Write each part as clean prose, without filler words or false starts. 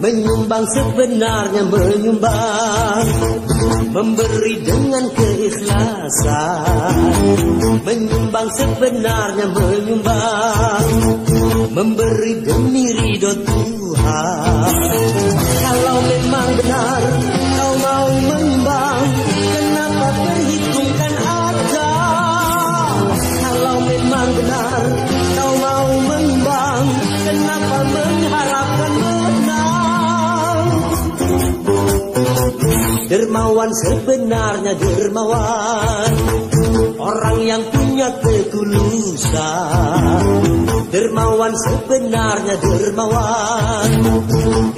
Menyumbang sebenarnya menyumbang, memberi dengan keikhlasan. Menyumbang sebenarnya menyumbang, memberi demi ridho Tuhan. Kalau memang benar kau mau menyumbang, kenapa perhitungkan ada? Kalau memang benar kau mau menyumbang, kenapa mengharapkan menang? Dermawan sebenarnya dermawan, orang yang punya ketulusan. Dermawan sebenarnya dermawan,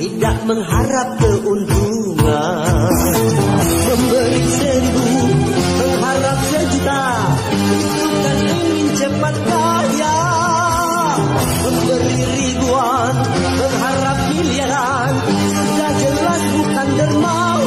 tidak mengharap keuntungan. Memberi 1000, mengharap 1.000.000, itu kan ingin cepat kaya. Memberi ribuan, mengharap miliaran, sudah jelas bukan dermawan.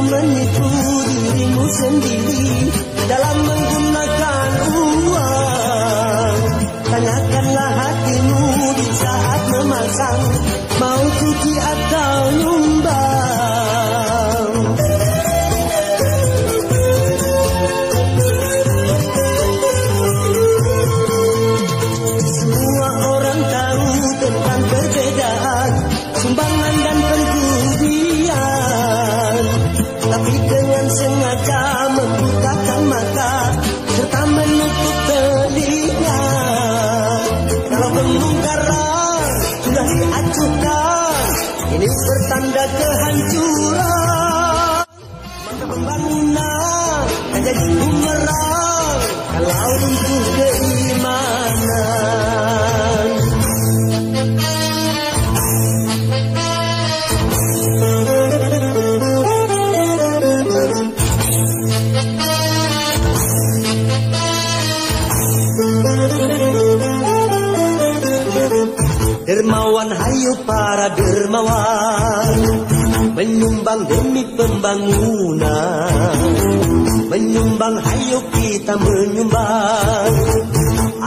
Menipu dirimu sendiri dalam menggunakan uang. Tanyakanlah hatimu di saat memasang, mau cuci atau nyumbang. Semua orang tahu tentang perbedaan sumbangan dan perjudian, tapi dengan sengaja membukakan mata serta menutup telinga. Kalau pembongkaran sudah diacuhkan, ini pertanda kehancuran. Maka pembangunan akan jadi bumerang kalau runtuh keimanan. Dermawan, hayo para dermawan, menyumbang demi pembangunan. Menyumbang, hayo kita menyumbang,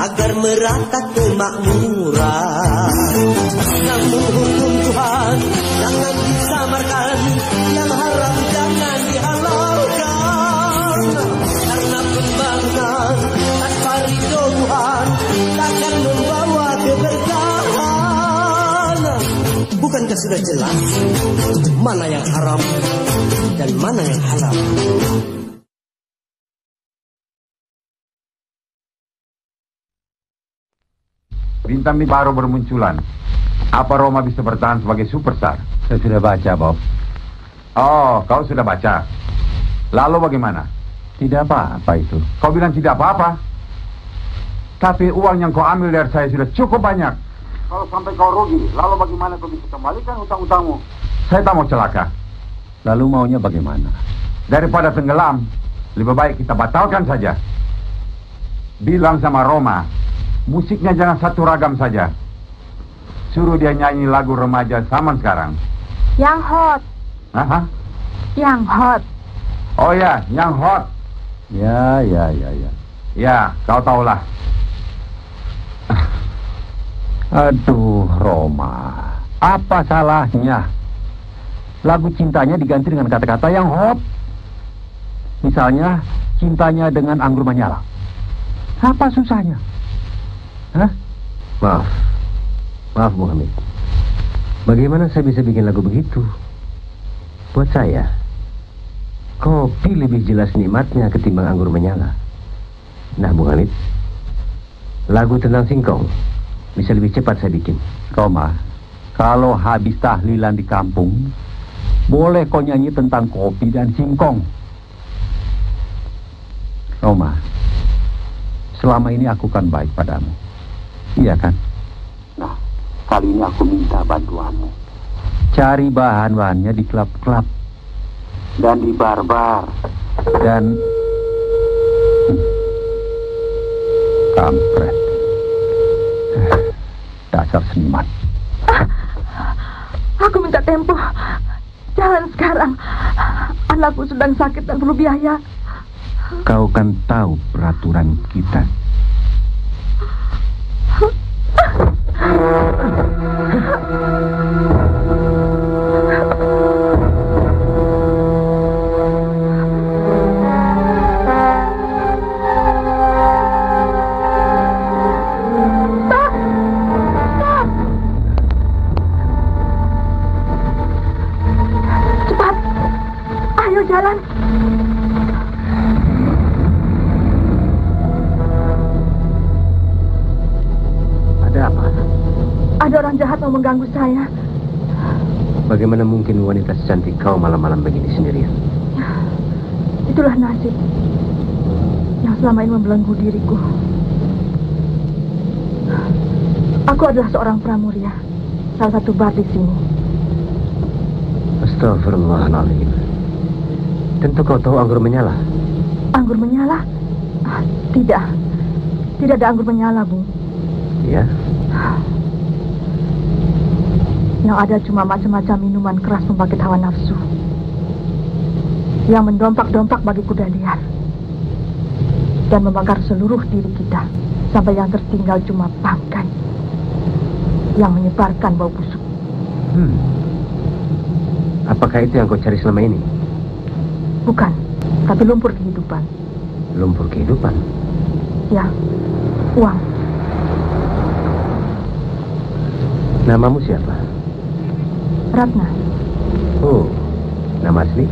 agar merata kemakmuran. Namun hukum Tuhan jangan disamarkan, yang haram jangan dihalalkan. Karena pembangunan tanpa ridho Tuhan takkan membawa keberkahan. Bukankah sudah jelas mana yang haram dan mana yang halal? Bintang ini baru bermunculan. Apa Roma bisa bertahan sebagai superstar? Saya sudah baca, Bob. Oh, kau sudah baca. Lalu bagaimana? Tidak apa-apa itu. Kau bilang tidak apa-apa? Tapi uang yang kau ambil dari saya sudah cukup banyak. Kalau sampai kau rugi, lalu bagaimana kau bisa kembalikan hutang-hutangmu? Saya tak mau celaka. Lalu maunya bagaimana? Daripada tenggelam, lebih baik kita batalkan saja. Bilang sama Roma, musiknya jangan satu ragam saja. Suruh dia nyanyi lagu remaja zaman sekarang. Yang hot. Aha. Yang hot. Oh ya, yang hot. Ya. Ya, kau tahulah. Aduh, Roma. Apa salahnya? Lagu cintanya diganti dengan kata-kata yang hot. Misalnya, cintanya dengan anggur menyala. Apa susahnya? Hah? Maaf, Muhammad. Bagaimana saya bisa bikin lagu begitu? Buat saya, kopi lebih jelas nikmatnya ketimbang anggur menyala. Nah, Muhammad, Lagu tentang singkong bisa lebih cepat saya bikin. Roma, kalau habis tahlilan di kampung, boleh kau nyanyi tentang kopi dan singkong. Roma, selama ini aku kan baik padamu. Iya kan? Nah, kali ini aku minta bantuanmu. Cari bahan-bahannya di klub-klub. Dan di bar-bar. Dan... kampret. Dasar seniman. Aku minta tempo. Jalan sekarang. Anakku sedang sakit dan perlu biaya. Kau kan tahu peraturan kita. Cepat. Ayo jalan. Ada apa? Ada orang jahat mau mengganggu saya. Bagaimana mungkin wanita secantik kau malam-malam begini sendirian? Itulah nasib yang selama ini membelenggu diriku. Aku adalah seorang pramuria, salah satu bar di sini. Astagfirullahaladzim. Tentu kau tahu anggur menyala. Anggur menyala? Tidak. Tidak ada anggur menyala, Bu. Ya? Yang ada cuma macam-macam minuman keras pembangkit hawa nafsu yang mendompak-dompak bagi kuda liar dan membakar seluruh diri kita sampai yang tertinggal cuma bangkai yang menyebarkan bau busuk. Apakah itu yang kau cari selama ini? Bukan, tapi lumpur kehidupan. Lumpur kehidupan? Ya, uang. Namamu siapa? Ratna. Oh, nama asli?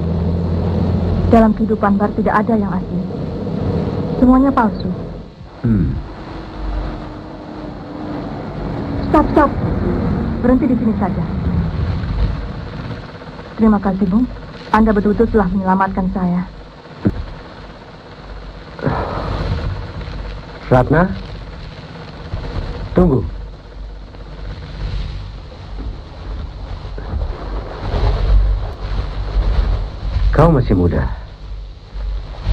Dalam kehidupan bar tidak ada yang asli. Semuanya palsu. Stop. Berhenti di sini saja. Terima kasih, Bung. Anda betul-betul telah menyelamatkan saya. Ratna? Tunggu. Kau masih muda.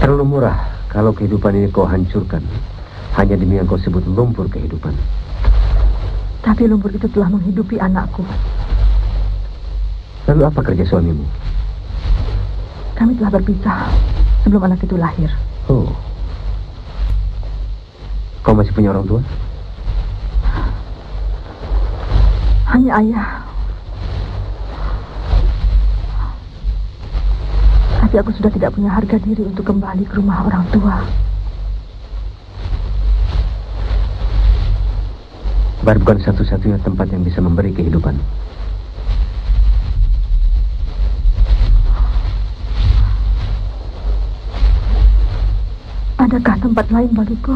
Terlalu murah kalau kehidupan ini kau hancurkan hanya demi yang kau sebut lumpur kehidupan. Tapi lumpur itu telah menghidupi anakku. Lalu apa kerja suamimu? Kami telah berpisah sebelum anak itu lahir. Oh. Kau masih punya orang tua? Hanya ayah. Tapi aku sudah tidak punya harga diri untuk kembali ke rumah orang tua. Bar bukan satu-satunya tempat yang bisa memberi kehidupan. Adakah tempat lain bagiku?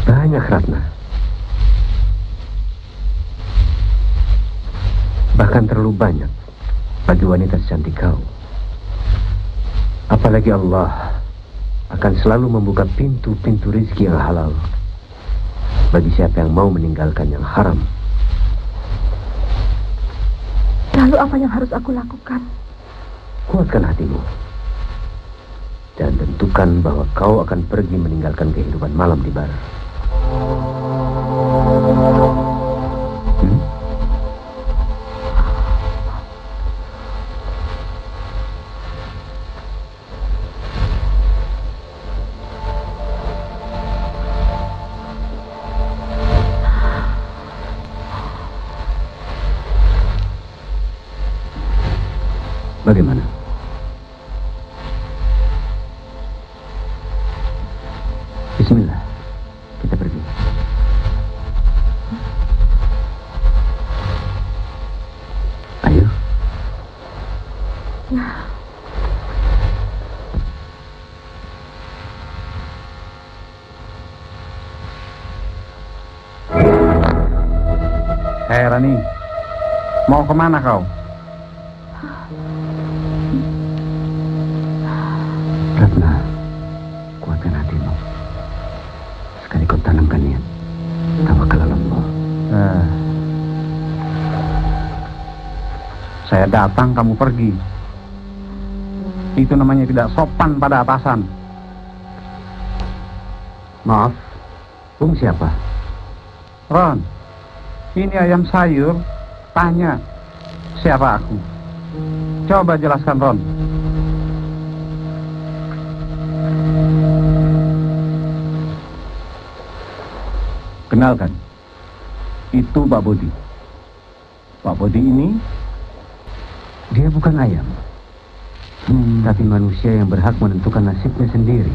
Banyak, Ratna. Bahkan terlalu banyak bagi wanita secantik kau. Apalagi Allah akan selalu membuka pintu-pintu rezeki yang halal bagi siapa yang mau meninggalkan yang haram. Lalu apa yang harus aku lakukan? Kuatkan hatimu dan tentukan bahwa kau akan pergi meninggalkan kehidupan malam di bar. Bagaimana? Bismillah, kita pergi. Ayo. Ya. Hei Rani, mau kemana kau? Ratna, kuatkan hatimu. Sekali kau tanamkan niat, tawakal ala Allah. Saya datang, kamu pergi. Itu namanya tidak sopan pada atasan. Maaf, Bung siapa? Ron, ini ayam sayur. Tanya, siapa aku? Coba jelaskan, Ron. Kenalkan, itu Pak Bodi. Pak Bodi ini, dia bukan ayam, tapi manusia yang berhak menentukan nasibnya sendiri.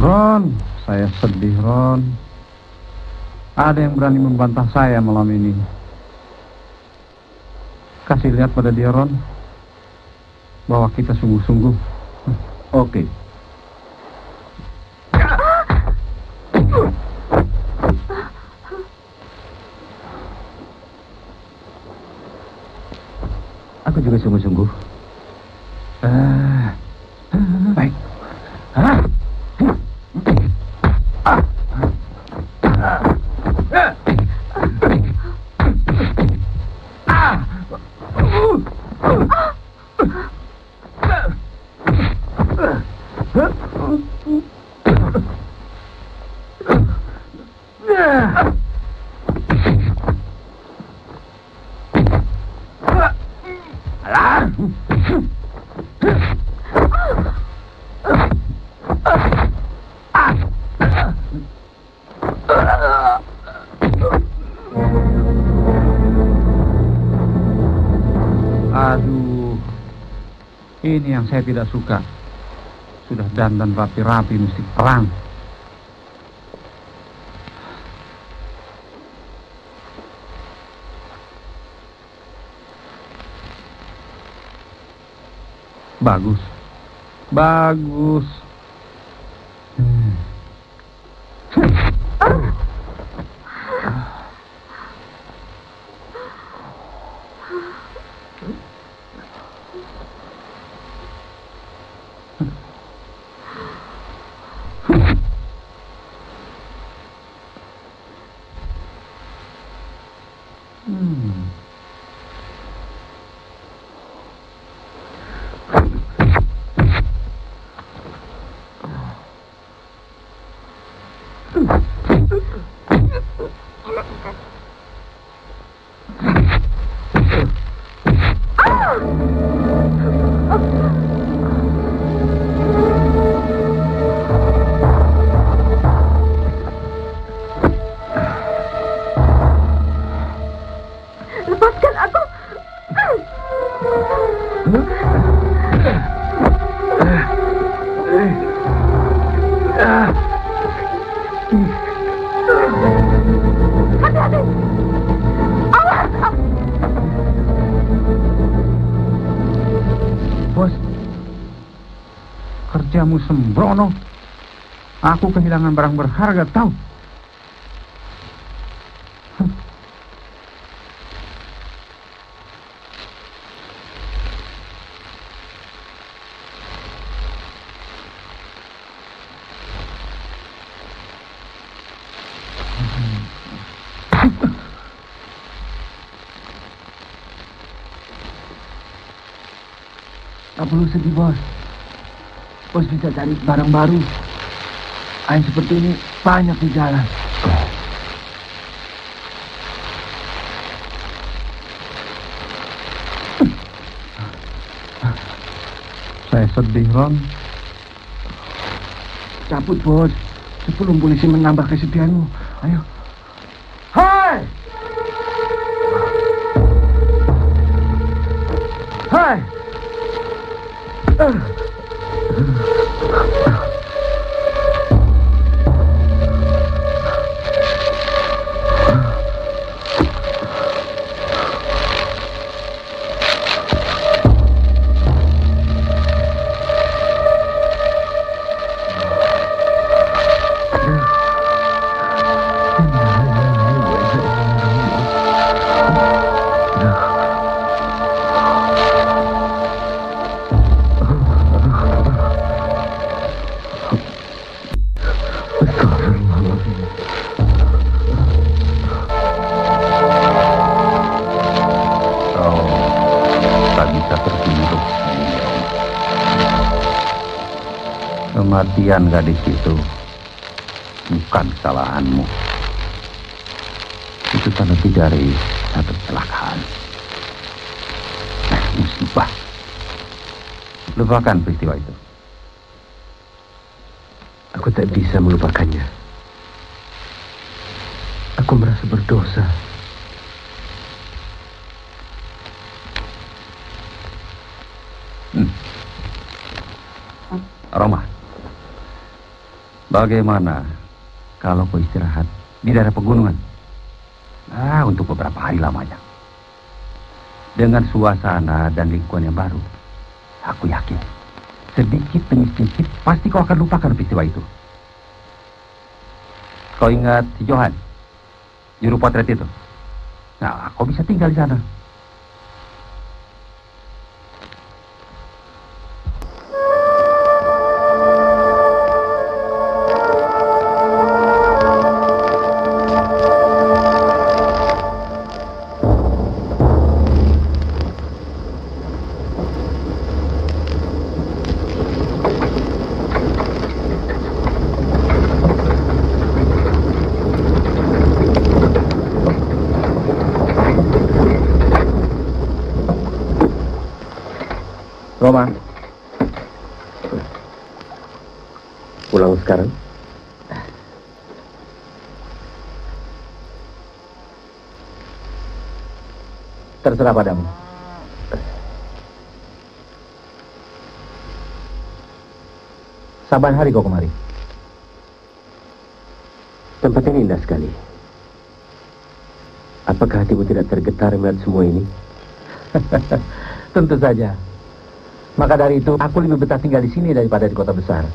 Ron, saya sedih, Ron. Ada yang berani membantah saya malam ini. Kasih lihat pada dia, Ron, bahwa kita sungguh-sungguh. Oke. Aku juga sungguh-sungguh. Baik. Aduh, ini yang saya tidak suka. Sudah dandan rapi-rapi mesti perang. Bagus. Bagus. Lepaskan aku. Hati-hati. Awas. Bos, kerjamu sembrono. Aku kehilangan barang berharga, tahu? Tak perlu sedih, Bos. Bos bisa cari barang baru. Ayam seperti ini banyak di jalan. Saya sedih, Ron. Cabut, Bos. Sebelum polisi menambah kesedihanmu. Ayo. Hai! Hai! Kematian gadis itu bukan kesalahanmu. Itu kan lebih dari satu kecelakaan. Musibah. Lupakan peristiwa itu. Aku tak bisa melupakannya. Aku merasa berdosa. Roma, bagaimana kalau kau istirahat di daerah pegunungan? Untuk beberapa hari lamanya. Dengan suasana dan lingkungan yang baru, aku yakin sedikit demi sedikit pasti kau akan lupakan peristiwa itu. Kau ingat si Johan, juru potret itu? Nah, kau bisa tinggal di sana. Roma, pulang sekarang? Terserah padamu. Saban hari kau kemari. Tempat ini indah sekali. Apakah hatimu tidak tergetar melihat semua ini? Tentu saja. Maka dari itu, aku lebih betah tinggal di sini daripada di kota besar.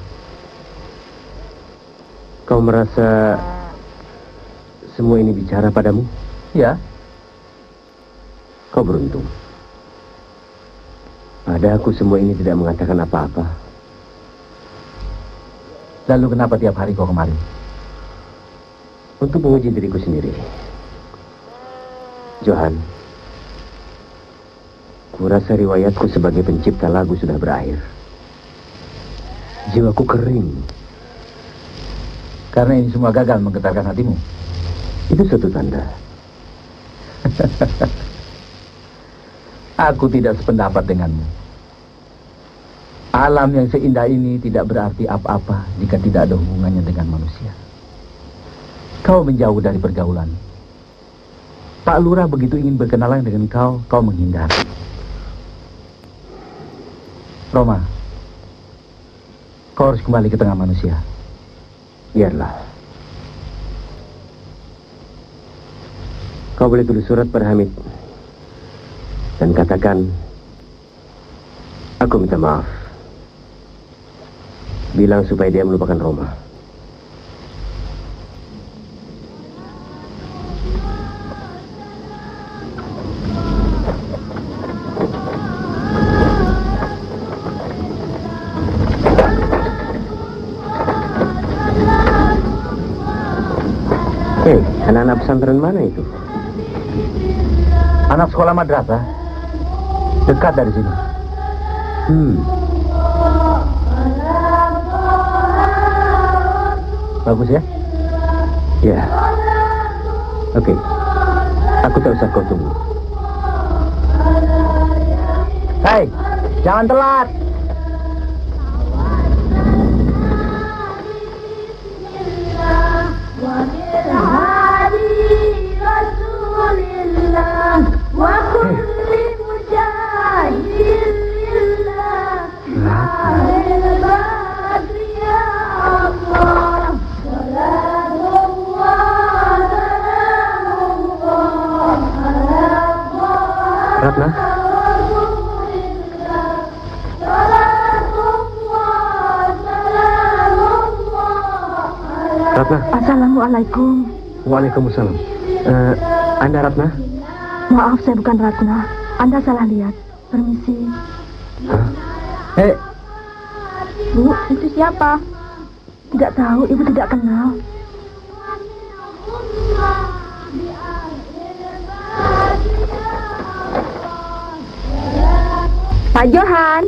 Kau merasa semua ini bicara padamu? Ya. Kau beruntung. Pada aku semua ini tidak mengatakan apa-apa. Lalu kenapa tiap hari kau kemari? Untuk menguji diriku sendiri. Johan, kurasa riwayatku sebagai pencipta lagu sudah berakhir. Jiwaku kering. Karena ini semua gagal menggetarkan hatimu. Itu suatu tanda. Aku tidak sependapat denganmu. Alam yang seindah ini tidak berarti apa-apa jika tidak ada hubungannya dengan manusia. Kau menjauh dari pergaulan. Pak Lurah begitu ingin berkenalan dengan kau menghindar. Roma, kau harus kembali ke tengah manusia. Biarlah. Kau boleh tulis surat pada Hamid dan katakan, aku minta maaf. Bilang supaya dia melupakan Roma. Anak-anak pesantren mana itu? Anak sekolah madrasah. Dekat dari sini. Bagus ya? Ya. Oke. Aku tak usah kau tunggu. Hei, jangan telat. Ratna? Ratna? Assalamualaikum. Waalaikumsalam. Anda Ratna? Maaf, saya bukan Ratna. Anda salah lihat. Permisi. Hah? Bu, itu siapa? Tidak tahu, ibu tidak kenal. Pak Johan.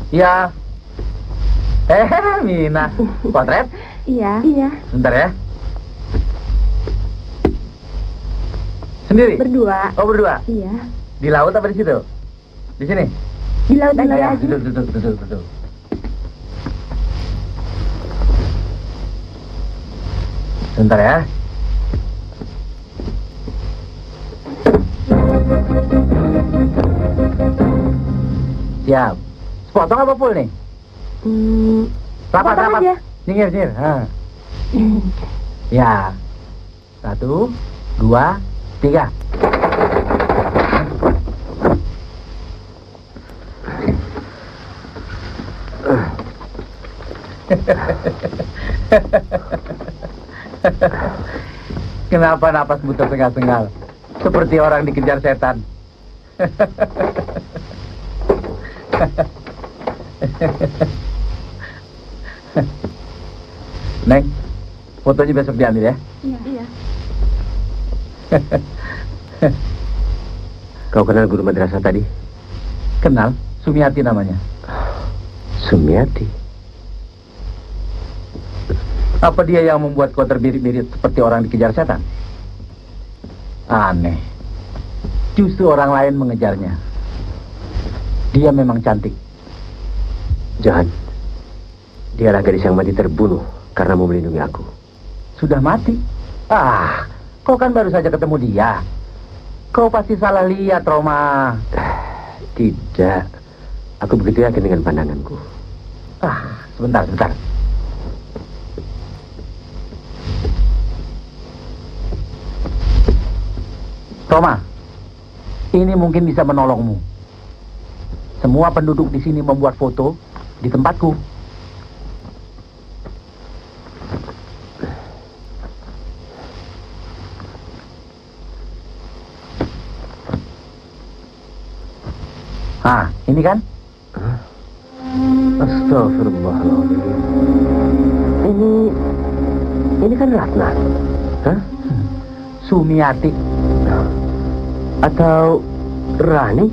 Ya. Mina. Potret? Iya. Iya. Sebentar ya. Sendiri? Berdua. Oh, berdua? Iya. Di laut apa di situ? Di sini? Di laut aja. Ya, duduk. Sebentar ya. Siap. Sepotong apa full nih? Rapat. aja. Nyingir. Ya. 1, 2, 3. Kenapa napas buta sengal-sengal? Seperti orang dikejar setan. Neng, fotonya besok diambil ya? Iya. Kau kenal guru madrasah tadi? Kenal, Sumiati namanya. Sumiati? Apa dia yang membuat kau terbirit-birit seperti orang dikejar setan? Aneh. Justru orang lain mengejarnya. Dia memang cantik. Jangan. Dialah gadis yang mati terbunuh karena mau melindungi aku. Sudah mati? Kau kan baru saja ketemu dia. Kau pasti salah lihat, Roma. Tidak. Aku begitu yakin dengan pandanganku. Sebentar. Roma, ini mungkin bisa menolongmu. Semua penduduk di sini membuat foto di tempatku. Ini kan? Astagfirullahaladzim. Ini kan Ratna. Sumiati. Atau Rani?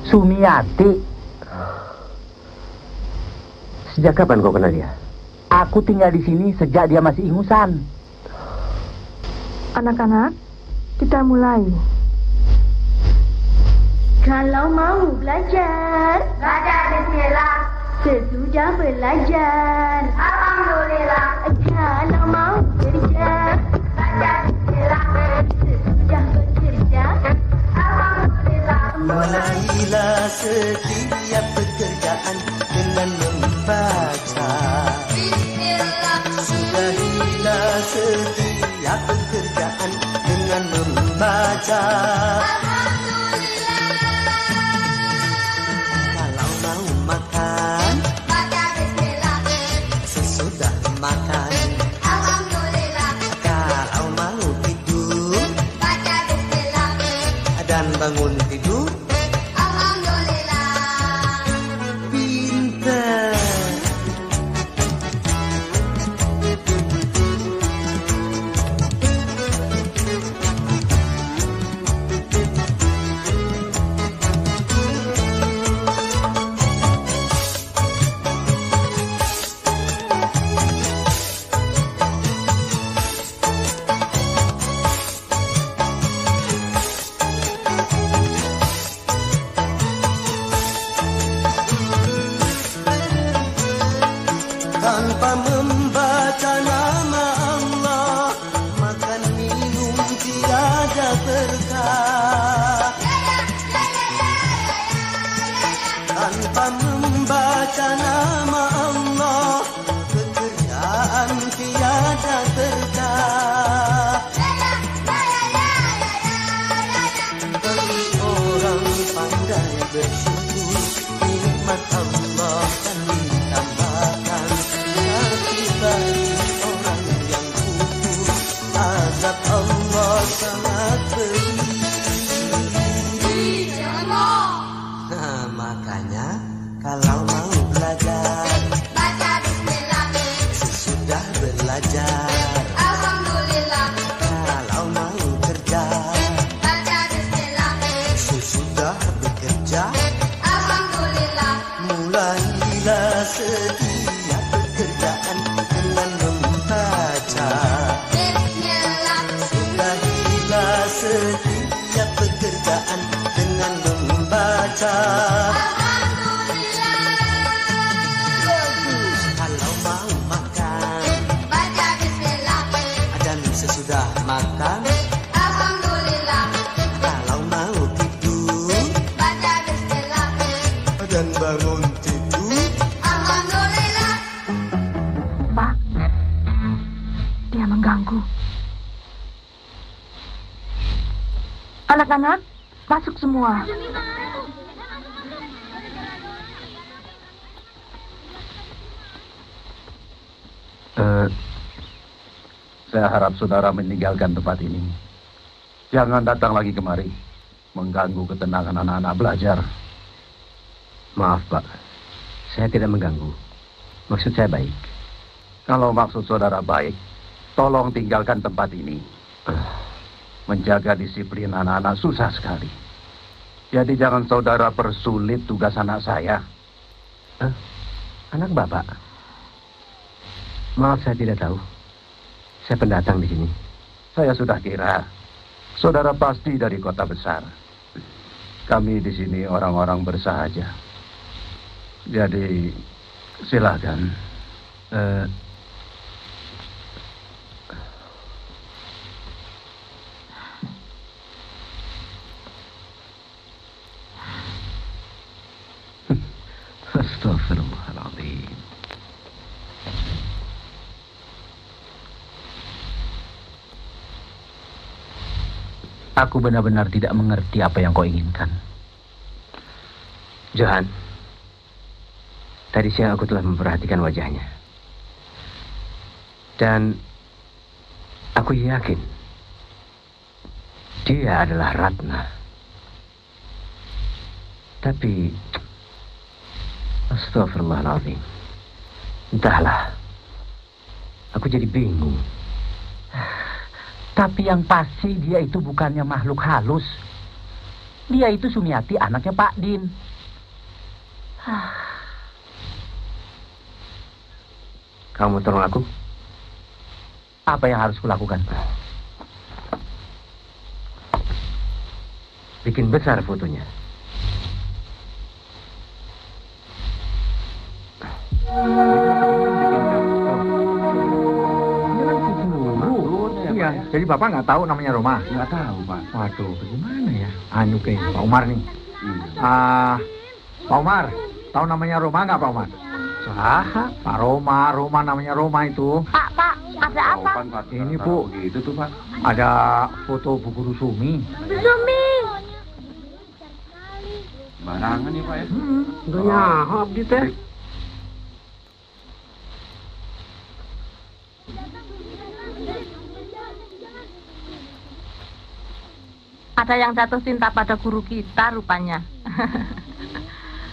Sumiati. Sejak kapan kau kenal dia? Aku tinggal di sini sejak dia masih ingusan. Anak-anak, kita mulai. Kalau mau belajar bismillah. Sesudah belajar, alhamdulillah. Kalau mau kerja, bismillah. Sesudah bekerja, alhamdulillah. Mulailah setiap pekerjaan dengan membaca bismillah. Sudahilah setiap pekerjaan dengan membaca makan, baca bismillah. Sesudah makan, alhamdulillah. Kalau mau tidur, baca bismillah. Dan bangun tidur, alhamdulillah. Pintar. Tanpa membaca nama Allah, makan minum tiada berkah. Tanpa membaca nama Allah, pekerjaan tiada berkah. Bagi orang pandai bersyukur, nikmat Allah kan ditambahkan. Bagi orang yang kufur, azab Allah sangat pedih. Makanya kalau mau belajar, baca bismillah. Sesudah belajar, alhamdulillah. Kalau mau kerja, baca bismillah. Sesudah bekerja, alhamdulillah. Mulailah Sudahilah setiap pekerjaan dengan membaca. Sudahilah setiap pekerjaan dengan membaca. Bagus. Kalau mau makan, baca bismillah. Dan sesudah makan, alhamdulillah. Kalau mau tidur, baca bismillah. Dan bangun tidur, alhamdulillah. Pak, dia mengganggu. Anak-anak, masuk semua. Saya harap saudara meninggalkan tempat ini. Jangan datang lagi kemari, mengganggu ketenangan anak-anak belajar. Maaf, Pak. Saya tidak mengganggu. Maksud saya baik. Kalau maksud saudara baik, tolong tinggalkan tempat ini. Menjaga disiplin anak-anak susah sekali. Jadi jangan saudara persulit tugas anak saya. Anak Bapak? Maaf, saya tidak tahu. Saya pendatang di sini. Saya sudah kira saudara pasti dari kota besar. Kami di sini orang-orang bersahaja. Jadi silakan. Astagfirullahaladzim. Aku benar-benar tidak mengerti apa yang kau inginkan. Johan, tadi siang aku telah memperhatikan wajahnya. Dan aku yakin dia adalah Ratna. Tapi astagfirullahaladzim. Entahlah. Aku jadi bingung. Tapi yang pasti dia itu bukannya makhluk halus. Dia itu Sumiati, anaknya Pak Din. Kamu tolong aku? Apa yang harus kulakukan? Bikin besar fotonya. Iya, jadi Bapak nggak tahu namanya Roma? Nggak tahu, Pak. Waduh, bagaimana ya? Anu kayak Pak Umar nih. Pak Umar, tahu namanya Roma nggak Pak Umar? Saha? Pak Roma namanya Roma itu. Pak, ada apa? Ini Bu, Gitu tuh, Pak. ada foto Bu Guru Sumi. Zumi. Barangan nih, Pak ya. Udah nyahap gitu ya. Ada yang jatuh cinta pada guru kita rupanya.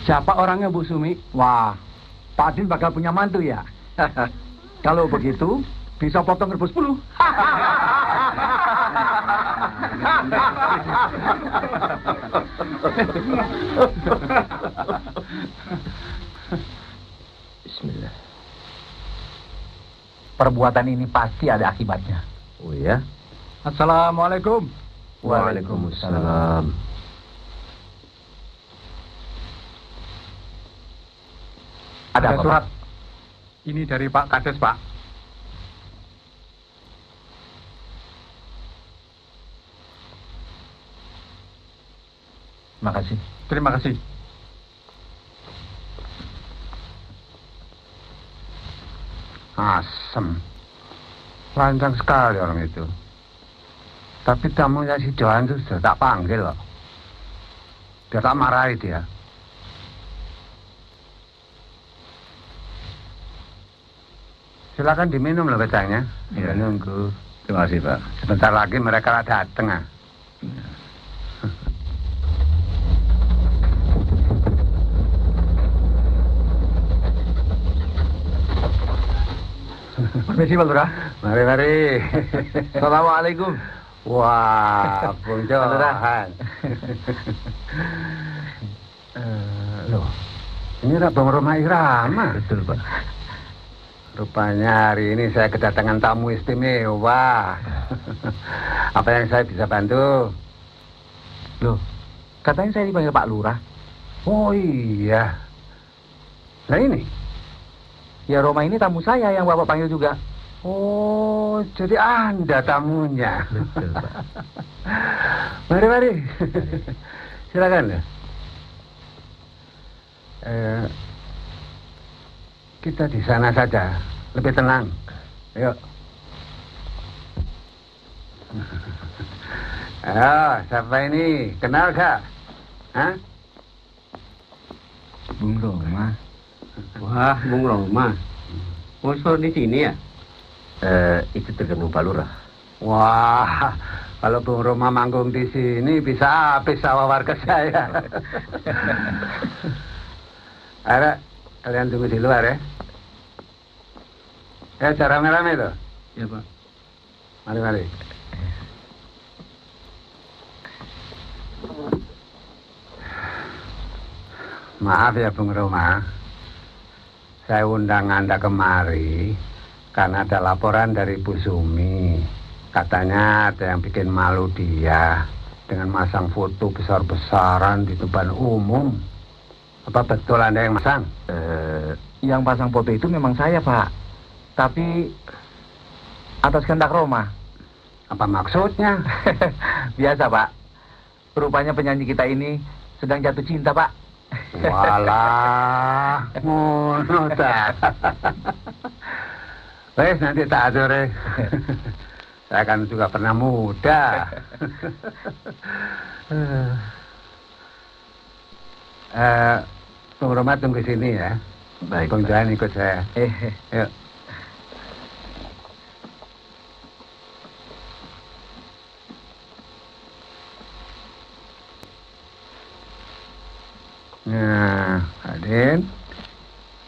Siapa orangnya, Bu Sumi? Wah, Pak Din bakal punya mantu ya? Kalau begitu, bisa potong rebus 10. Bismillah. Perbuatan ini pasti ada akibatnya. Oh ya? Assalamualaikum. Waalaikumsalam. Ada apa, surat. Pak? Ini dari Pak Kades, Pak. Makasih. Terima kasih. Asem. Lancang sekali orang itu. Tapi tamunya si Johan itu sudah tak panggil loh. Dia tak marahi dia. Silakan diminum loh kacangnya. Ya. Nunggu. Terima kasih, Pak. Sebentar lagi mereka datang. Permisi Pak Lurah. Mari. Assalamualaikum. Wah, Bung Johan. Loh, Ini Bang Roma Irama. Betul, Pak. Rupanya hari ini saya kedatangan tamu istimewa. Apa yang saya bisa bantu? Loh, katanya saya dipanggil Pak Lurah. Oh iya. Nah ini? Ya Roma ini tamu saya yang Bapak panggil juga. Oh, jadi Anda tamunya. Betul, Pak. Mari. Silakan. Kita di sana saja, lebih tenang. Ayo. Siapa ini? Kenal gak? Hah? Bung Roma. Wah, Bung Roma. Musuh di sini ya? Itu tergantung Pak Lurah. Wah, kalau Bung Roma manggung di sini bisa habis sawah warga saya. Ada, kalian tunggu di luar ya. Cara rame-rame tuh. Ya, Pak. Mari. Maaf ya Bung Roma, saya undang Anda kemari karena ada laporan dari Bu Sumi. Katanya ada yang bikin malu dia dengan masang foto besar-besaran di depan umum. Apa betul Anda yang masang? Yang pasang foto itu memang saya, Pak. Tapi atas kehendak Roma. Apa maksudnya? Biasa, Pak. Rupanya penyanyi kita ini sedang jatuh cinta, Pak. Walah, ngono ta. Wes nanti tak atur. Saya kan juga pernah muda. Bung Roma tunggu sini ya. Baik, Bung Pak. Johan ikut saya. Yuk. Nah, Adin,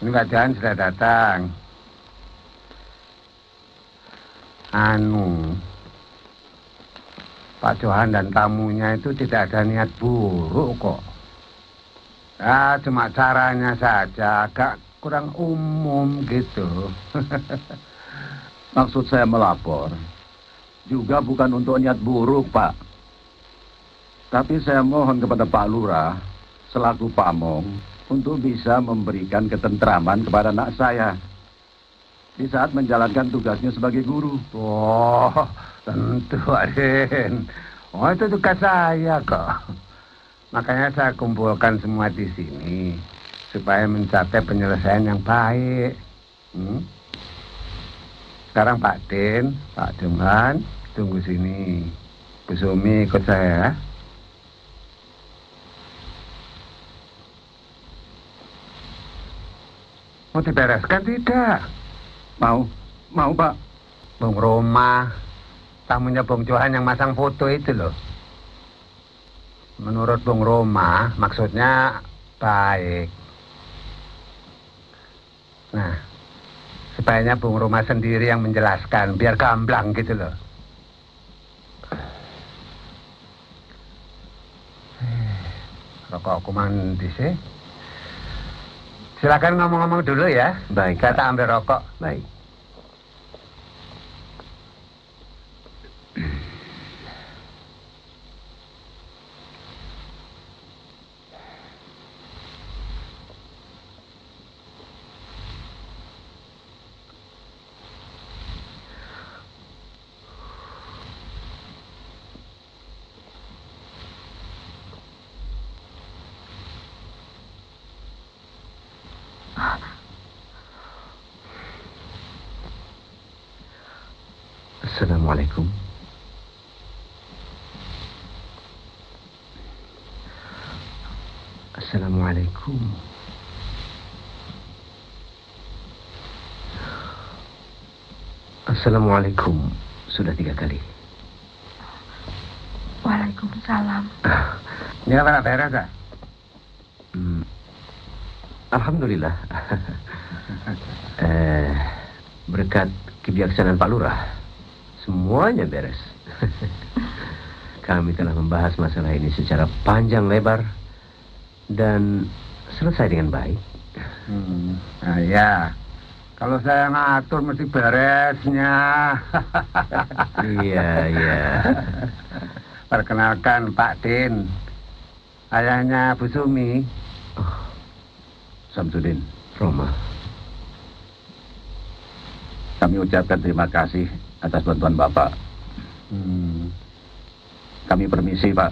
ini Pak Johan sudah datang. Pak Johan dan tamunya itu tidak ada niat buruk kok. Ya, cuma caranya saja agak kurang umum gitu. Maksud saya melapor juga bukan untuk niat buruk, Pak. Tapi saya mohon kepada Pak Lurah selaku pamong untuk bisa memberikan ketentraman kepada anak saya di saat menjalankan tugasnya sebagai guru. Oh, tentu Adin. Oh, itu tugas saya kok. Makanya saya kumpulkan semua di sini supaya mencapai penyelesaian yang baik. Sekarang Pak Din, Pak Johan, tunggu sini. Bu Sumi ikut saya. Mau dibereskan tidak? Mau, Pak. Bung Roma, tamunya Bung Johan yang masang foto itu loh. Menurut Bung Roma, maksudnya baik. Nah, sebaiknya Bung Roma sendiri yang menjelaskan, biar gamblang gitu loh. Rokok aku mandi sih. Silakan ngomong-ngomong dulu ya. Baik, Saya Pak. tak ambil rokok. Baik. Assalamualaikum. Assalamualaikum. Assalamualaikum. Sudah 3 kali. Waalaikumsalam. Ini apa beres ya? Alhamdulillah. Berkat kebijaksanaan Pak Lurah, semuanya beres. Kami telah membahas masalah ini secara panjang lebar dan selesai dengan baik. Nah ya, kalau saya ngatur mesti beresnya. Iya, iya. Perkenalkan Pak Din, ayahnya Bu Sumi. Samsudin. Roma. Kami ucapkan terima kasih atas bantuan Bapak. Kami permisi, Pak.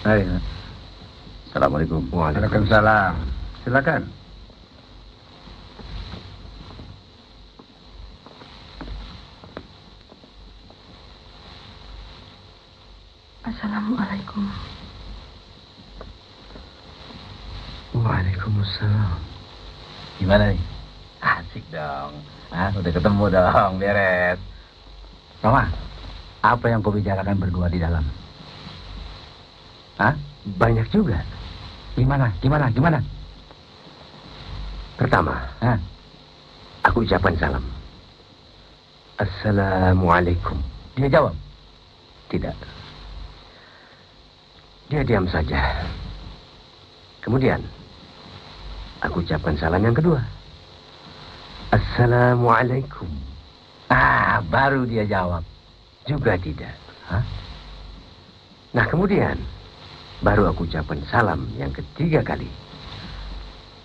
Ayo. Assalamualaikum. Waalaikumsalam. Silakan. Assalamualaikum. Waalaikumsalam. Gimana nih? Asik dong. Udah ketemu dong, beres. Roma, apa yang kau bicarakan berdua di dalam? Banyak juga. Gimana? Pertama, aku ucapkan salam. Assalamualaikum. Dia jawab? Tidak. Dia diam saja. Kemudian, aku ucapkan salam yang kedua. Assalamualaikum. Baru dia jawab. Juga tidak. Nah, kemudian, baru aku ucapkan salam yang ketiga kali.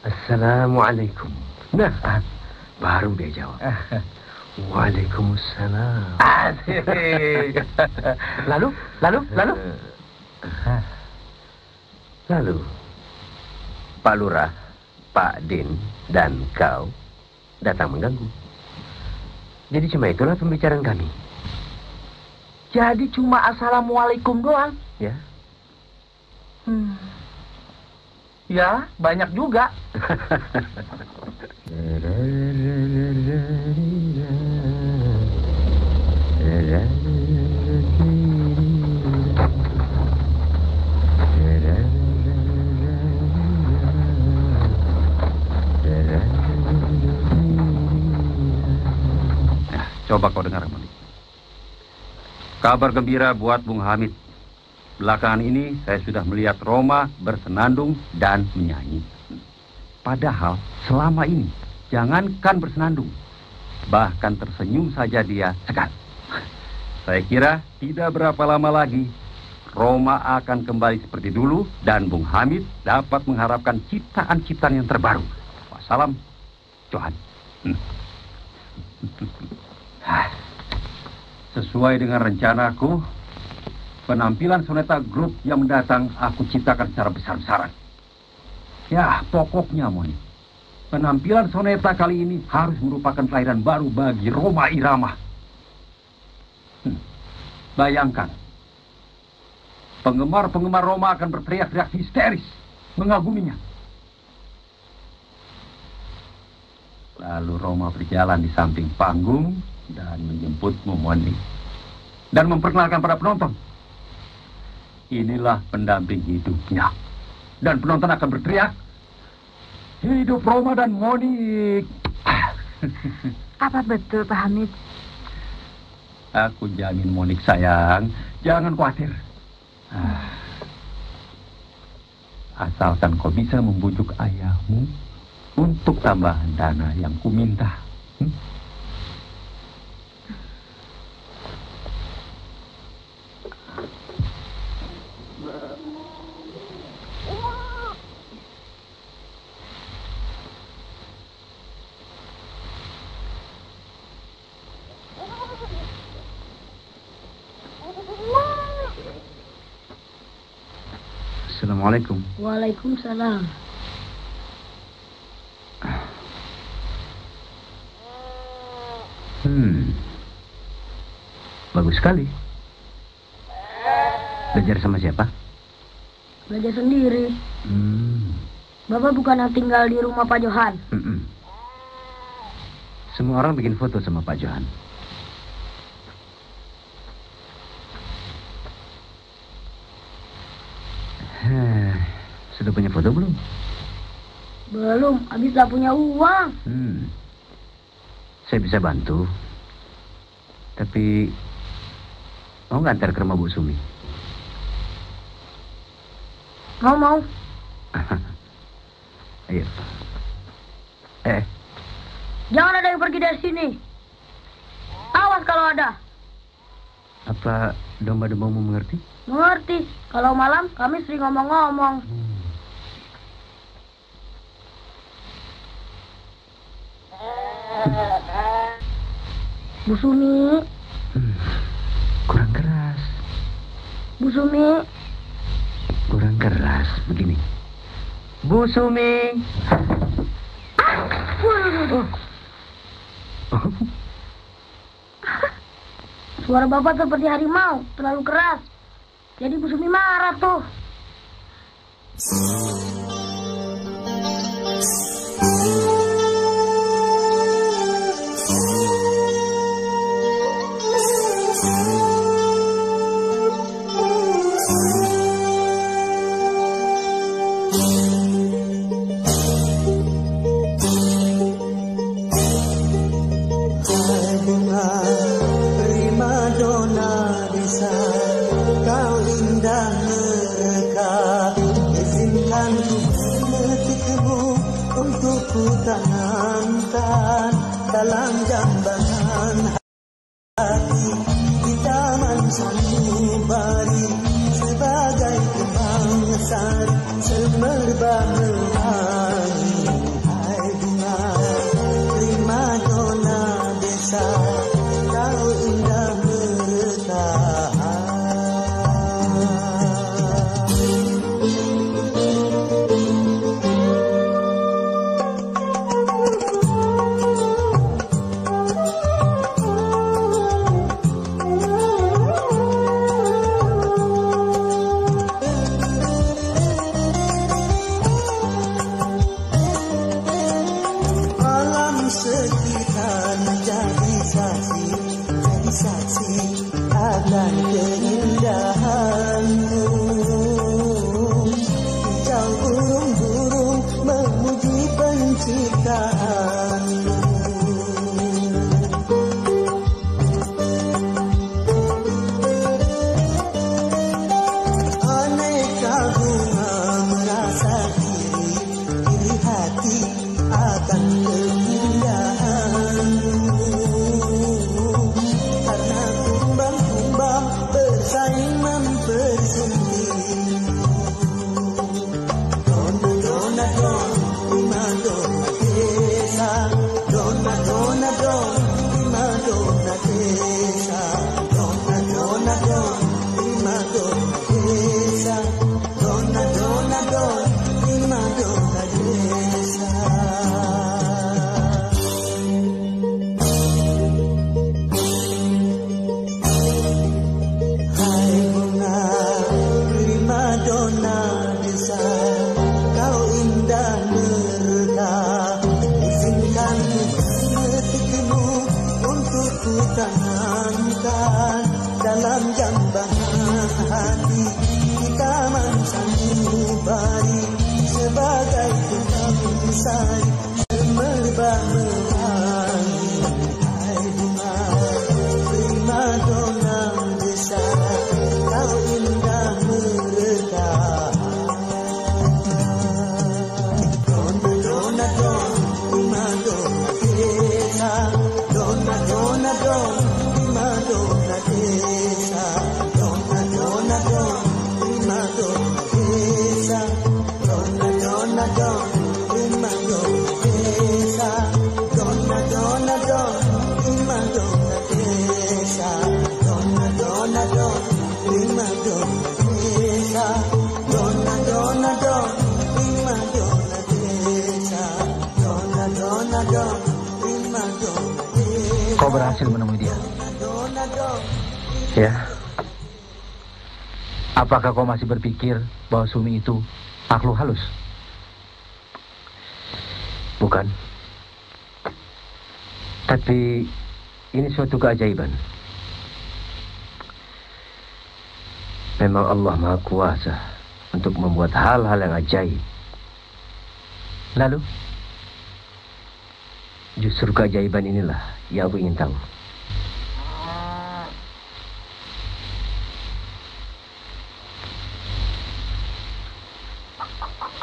Assalamualaikum. Nah, baru dia jawab. Waalaikumsalam. Asik. Lalu? Lalu, Pak Lurah, Pak Din, dan kau datang mengganggu. Jadi cuma itulah pembicaraan kami. Jadi cuma assalamualaikum doang? Ya. Ya, banyak juga. Coba kau dengar, Monik. Kabar gembira buat Bung Hamid. Belakangan ini saya sudah melihat Roma bersenandung dan menyanyi. Padahal selama ini jangankan bersenandung, bahkan tersenyum saja dia segan. Saya kira tidak berapa lama lagi Roma akan kembali seperti dulu dan Bung Hamid dapat mengharapkan ciptaan-ciptaan yang terbaru. Wassalam, Johan. Sesuai dengan rencanaku, penampilan soneta grup yang mendatang aku ciptakan secara besar-besaran. Ya, pokoknya, Moni, penampilan soneta kali ini harus merupakan kelahiran baru bagi Roma Irama. Bayangkan, penggemar-penggemar Roma akan berteriak-teriak histeris, mengaguminya. Lalu Roma berjalan di samping panggung dan menjemputmu, Moni, dan memperkenalkan pada penonton. Inilah pendamping hidupnya. Dan penonton akan berteriak, hidup Roma dan Monik. Apa betul, Pak Hamid? Aku jamin, Monik sayang, jangan khawatir. Asalkan kau bisa membujuk ayahmu untuk tambahan dana yang kuminta. Assalamualaikum. Waalaikumsalam. Bagus sekali. Belajar sama siapa? Belajar sendiri. Bapak bukan yang tinggal di rumah Pak Johan. Semua orang bikin foto sama Pak Johan. Sudah punya foto belum? Belum, habis tak punya uang. Saya bisa bantu. Tapi mau nggak antar ke rumah Bu Sumi? Mau. Ayo. Jangan ada yang pergi dari sini. Awas kalau ada. Apa domba-dombamu mengerti? Mengerti. Kalau malam kami sering ngomong-ngomong. Bu Sumi. Kurang keras. Bu Sumi. Kurang keras begini. Bu Sumi. Suara Bapak seperti harimau, terlalu keras. Jadi Bu Sumi marah tuh. Tanamkan dalam jambangan hati kita sanubari sebagai kembang sari semerbak mewangi. Hai bunga primadona desa, kau indah mereka. Kau berhasil menemui dia? Ya. Apakah kau masih berpikir bahwa Sumi itu makhluk halus? Bukan. Tapi ini suatu keajaiban. Memang Allah Maha Kuasa untuk membuat hal-hal yang ajaib. Lalu? Justru keajaiban inilah yang aku ingin tahu.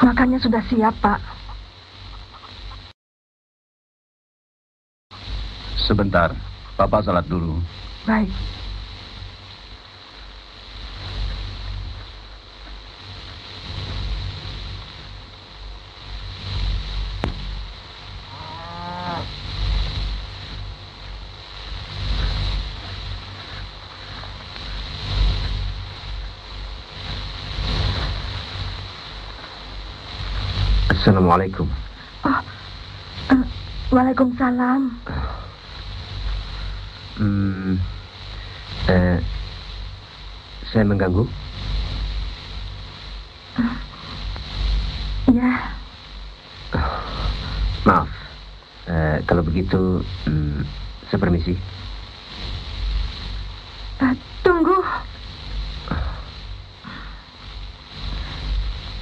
Makannya sudah siap, Pak. Sebentar, Papa salat dulu. Baik. Assalamualaikum. Oh, Waalaikumsalam. Saya mengganggu? Ya. Maaf. Kalau begitu, saya permisi. Tunggu.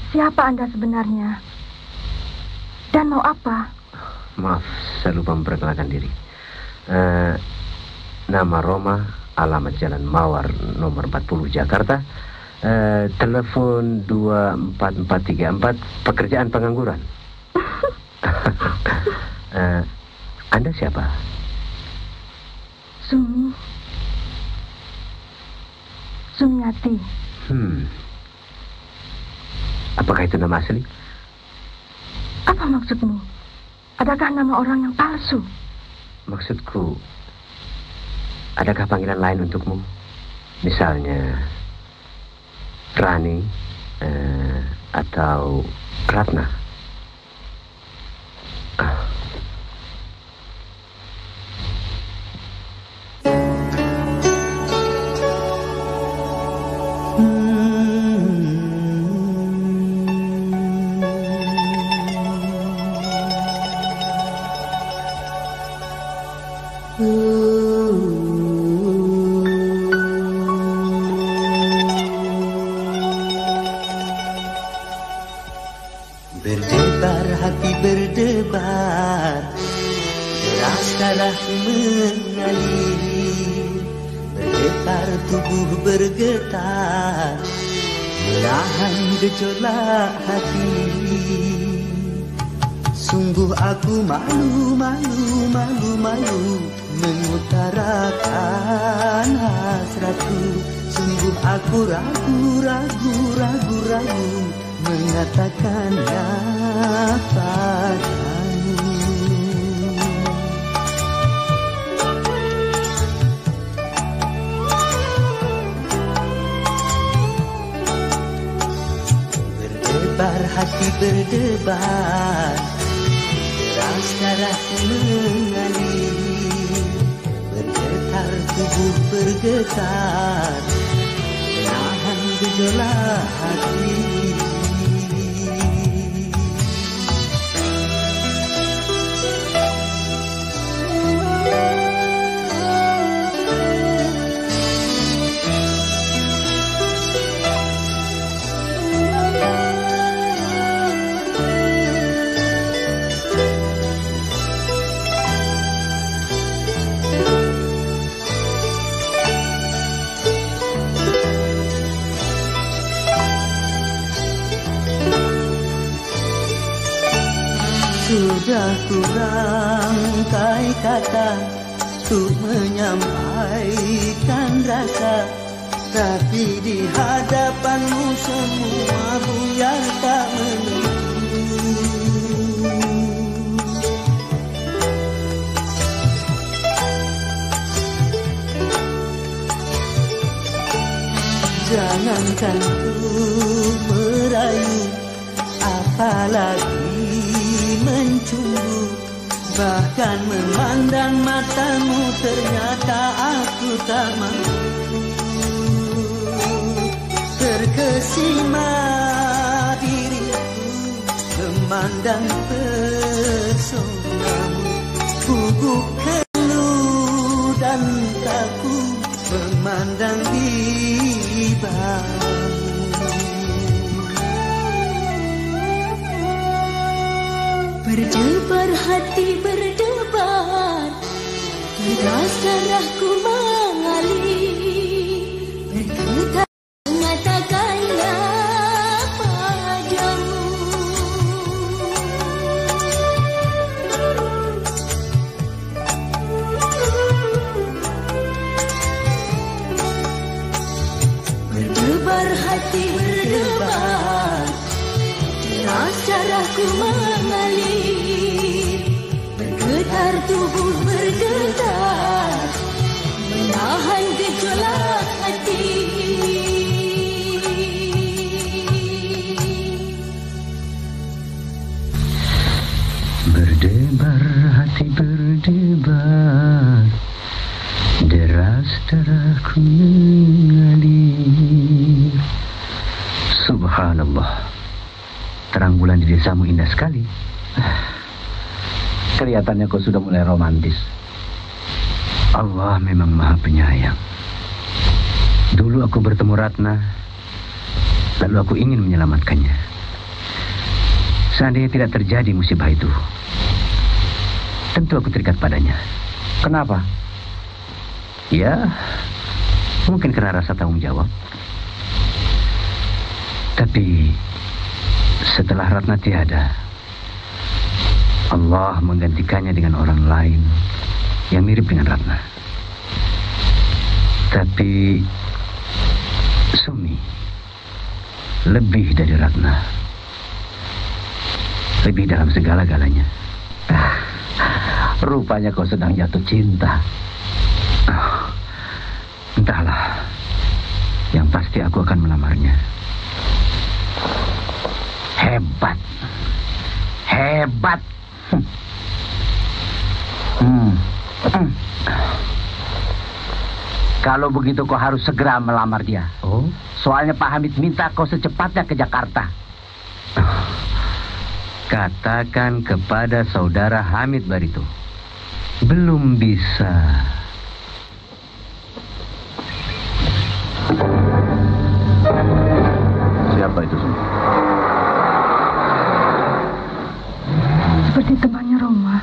Siapa Anda sebenarnya? Dan mau apa? Maaf, saya lupa memperkenalkan diri. Nama Roma, alamat Jalan Mawar nomor 40 Jakarta. Telepon 24434, pekerjaan pengangguran. Anda siapa? Sumiati. Apakah itu nama asli? Apa maksudmu? Adakah nama orang yang palsu? Maksudku, adakah panggilan lain untukmu? Misalnya Rani atau Ratna? Berdebar hati berdebar, deras darah mengalir, bergetar tubuh bergetar, menahan gejolak hati. Sungguh aku malu, malu, malu, malu mengutarakan hasratku. Sungguh aku ragu, ragu, ragu, ragu mengatakannya padamu. Berdebar hati berdebar, deras darah mengalir, bergetar tubuh bergetar, menahan gejolak hati. Sudah kurangkai kata untuk menyampaikan rasa, tapi di hadapanmu semua buyar tak menentu. Jangankan untuk merayu, apalagi mencumbu, bahkan memandang matamu ternyata aku tak mampu. Terkesima diriku memandang personamu, gugup keluh dan takut memandang ribamu. Berdebar hati berdebar, deras darahku mengalir, bergetar mengatakannya padamu. darahku mengalir, bergetar tubuh bergetar, menahan gejolak hati. Berdebar hati berdebar, deras darahku mengalir. Subhanallah, terang bulan di desamu indah sekali. Kelihatannya kau sudah mulai romantis. Allah memang maha penyayang. Dulu aku bertemu Ratna, lalu aku ingin menyelamatkannya. Seandainya tidak terjadi musibah itu, tentu aku terikat padanya. Kenapa? Ya, mungkin karena rasa tanggung jawab. Tapi setelah Ratna tiada, Allah menggantikannya dengan orang lain yang mirip dengan Ratna. Tapi Sumi lebih dari Ratna, lebih dalam segala-galanya. Rupanya kau sedang jatuh cinta. Entahlah, yang pasti aku akan melamarnya. Hebat, hebat. Kalau begitu kau harus segera melamar dia. Oh? Soalnya Pak Hamid minta kau secepatnya ke Jakarta. Katakan kepada saudara Hamid Barito, belum bisa. Siapa itu semua? Seperti temannya Roma.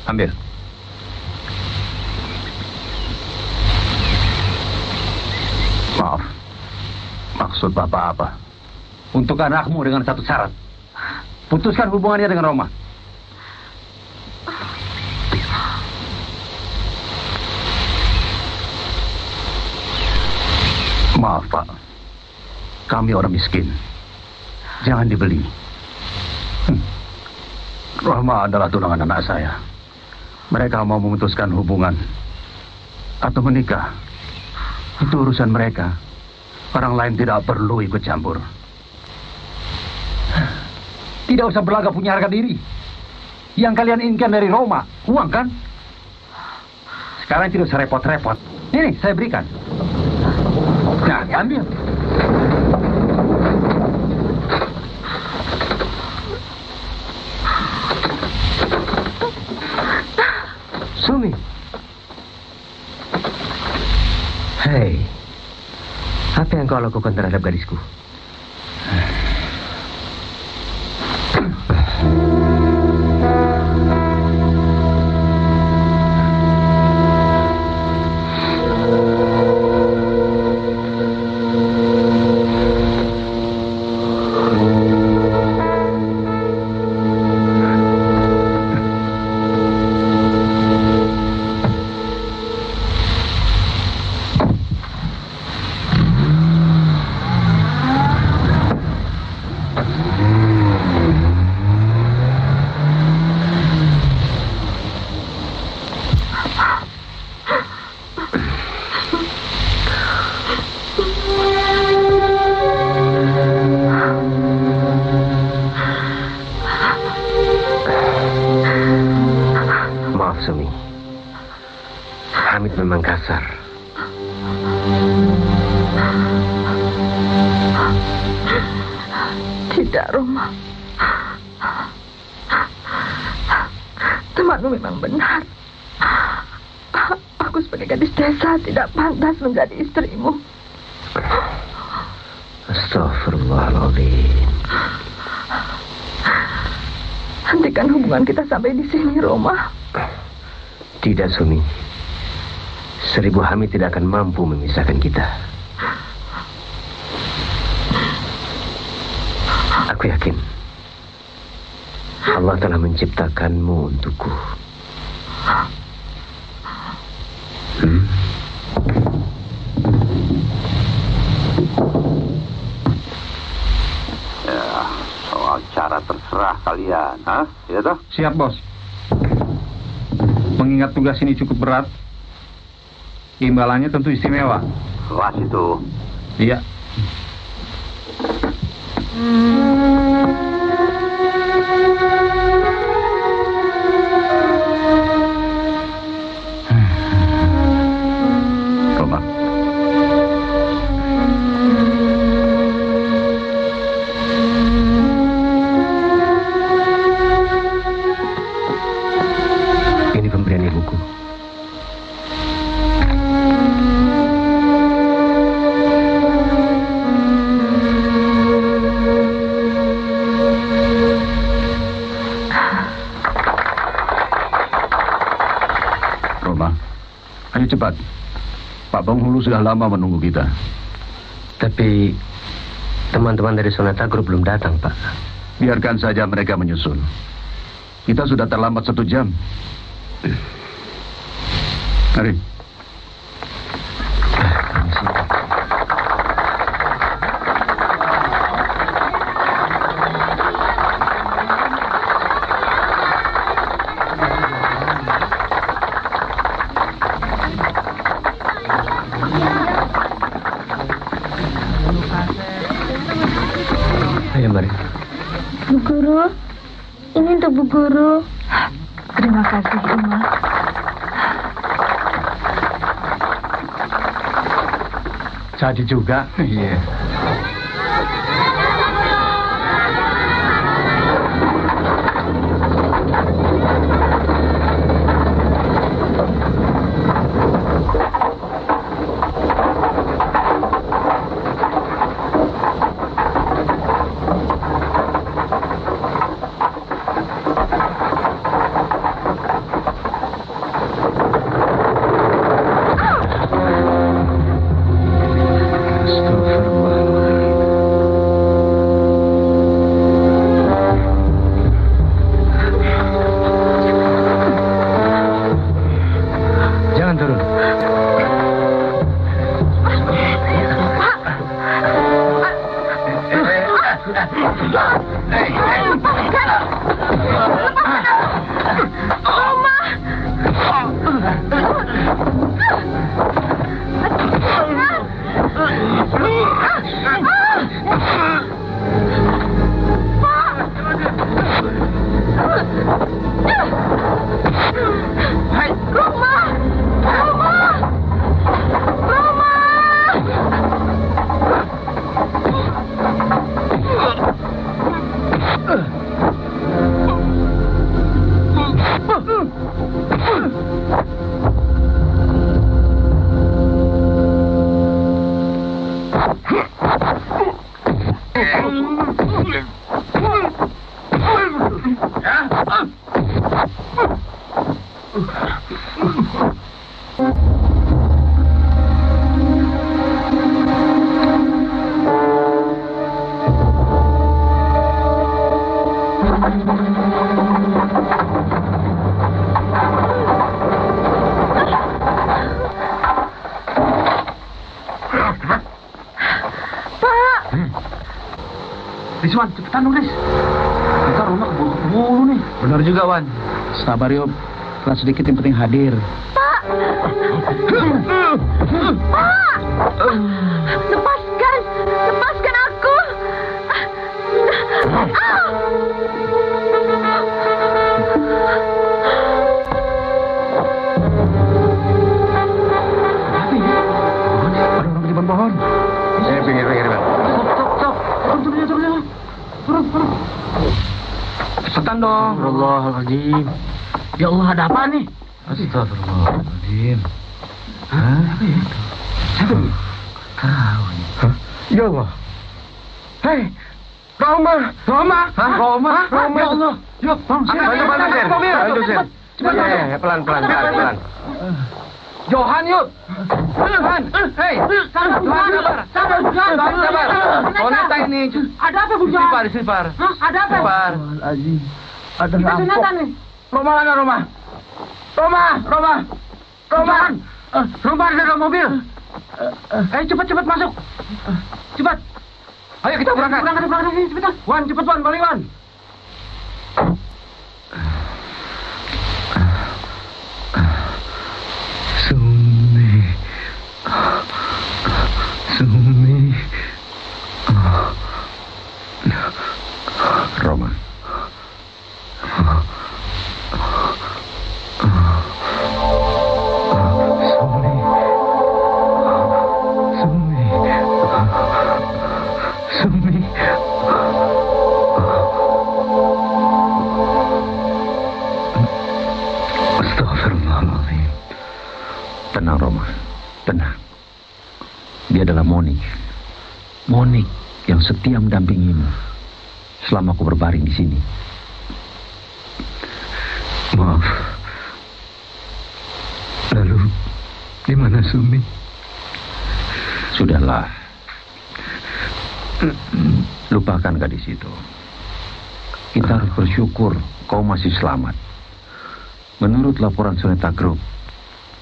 Ambil. Maaf. Maksud Bapak apa? Untuk anakmu dengan satu syarat. Putuskan hubungannya dengan Roma. Maaf, Pak. Kami orang miskin. Jangan dibeli. Roma adalah tunangan anak saya. Mereka mau memutuskan hubungan atau menikah. Itu urusan mereka. Orang lain tidak perlu ikut campur. Tidak usah berlagak punya harga diri. Yang kalian inginkan dari Roma, uang kan? Sekarang tidak usah repot-repot. Ini saya berikan. Nah, ambil. Sumi. Hei, apa yang kau lakukan terhadap gadisku? Memang kasar. Tidak, Roma. Temanmu memang benar. Aku sebagai gadis desa tidak pantas menjadi istrimu. Astagfirullahaladzim. Hentikan hubungan kita sampai di sini, Roma. Tidak, Sumi. 1000 Hamid tidak akan mampu memisahkan kita. Aku yakin Allah telah menciptakanmu untukku. Ya, soal cara terserah kalian, ya toh? Siap, Bos. Mengingat tugas ini cukup berat, imbalannya tentu istimewa. Kelas itu. Iya. Roma. Ini pemberian ibuku. Roma, ayo cepat. Pak Penghulu sudah lama menunggu kita. Tapi teman-teman dari Sonata Group belum datang, Pak. Biarkan saja mereka menyusul. Kita sudah terlambat 1 jam. Mari. Ayo, mari. Bu Guru, ini untuk Bu Guru. Terima kasih, Ima. Jadi juga. Iya. Wan, cepetan dong, Ris. Kita rumah keburu-keburu nih. Benar juga, Wan. Sabar, Yob. Kelas sedikit yang penting hadir. Pak! Pak! Lepaskan! Lepaskan aku! Ada orang di depan pohon. Pinggir, Bang. Turun. Cepetan dong. Astagfirullahaladzim. Ya Allah, ada apa nih? Astagfirullahaladzim. Hah? Siapa ini? Tahu nih. Hah? Ya Allah. Hei, Roma. Ya Allah. Yuk, Bantu, Sen. Ya, pelan. Johan, yuk. Johan, hei. Sabar. Wanita ini. Ada apa, Bu Johan? Istighfar. Hah? Ada apa? Istighfar. Ada Kita sunatan nih. Roma mana Roma? Roma. Roma ada dalam mobil. Cepat masuk. Cepat. Ayo kita berangkat. Berangkat sini cepat. Wan, cepat Wan, balik Wan. Sumi. Roma. Sumi. Astagfirullahaladzim. Tenang Roma, tenang. Dia adalah Monik yang setia mendampingimu selama aku berbaring di sini. Maaf. Lalu, di mana Sumi? Sudahlah. Lupakan gadis itu. Kita harus bersyukur kau masih selamat. Menurut laporan Soneta Group,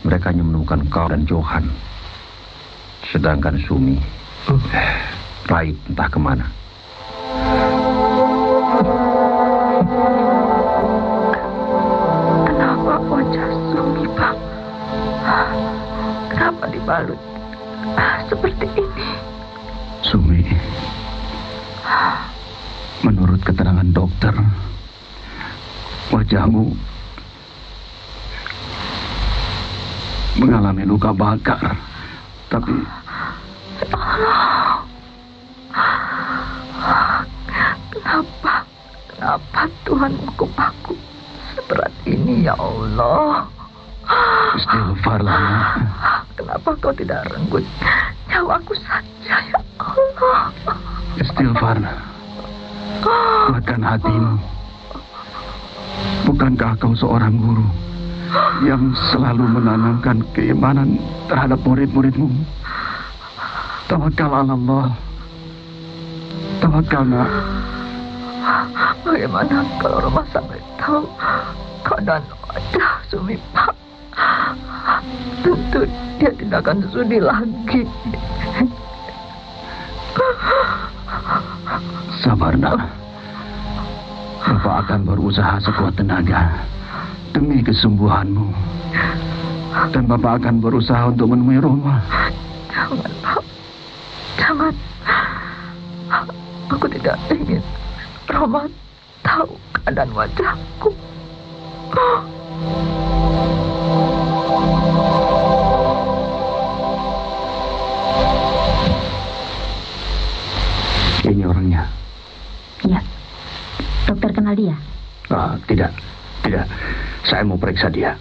mereka hanya menemukan kau dan Johan. Sedangkan Sumi raib entah kemana. Kenapa wajah Sumi, Pak? Kenapa dibalut seperti ini? Sumi, menurut keterangan dokter, wajahmu mengalami luka bakar. Tapi Kenapa Tuhan menghukum aku seberat ini, ya Allah? Istighfarlah. Kenapa kau tidak renggut nyawaku saja, ya Allah? Istighfar. Kuatkan hatimu. Bukankah kau seorang guru yang selalu menanamkan keimanan terhadap murid-muridmu? Tawakal ala Allah. Tawakal, nak. Bagaimana kalau Roma sampai tahu keadaan wajah Sumi, Pak? Tentu dia tidak akan sudi lagi. Sabar, nak. Bapak akan berusaha sekuat tenaga demi kesembuhanmu. Dan Bapak akan berusaha untuk menemui Roma. Jangan, Pak. Jangan. Aku tidak ingin Roma tahu keadaan wajahku. Ini orangnya. Iya. Dokter kenal dia? Tidak. Saya mau periksa dia.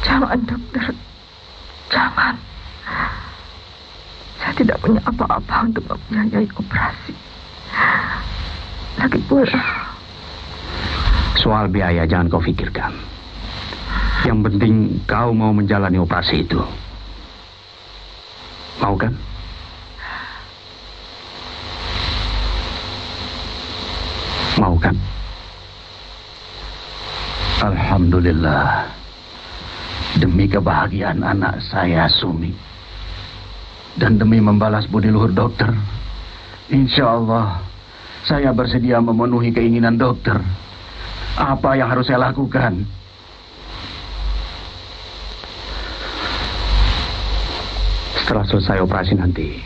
Jangan, dokter. Jangan. Saya tidak punya apa-apa untuk membiayai operasi. Lagi pula, soal biaya jangan kau pikirkan. Yang penting kau mau menjalani operasi itu. Mau kan? Mau kan? Alhamdulillah. Demi kebahagiaan anak saya, Sumi. Dan demi membalas budi luhur dokter, insya Allah saya bersedia memenuhi keinginan dokter. Apa yang harus saya lakukan? Setelah selesai operasi nanti,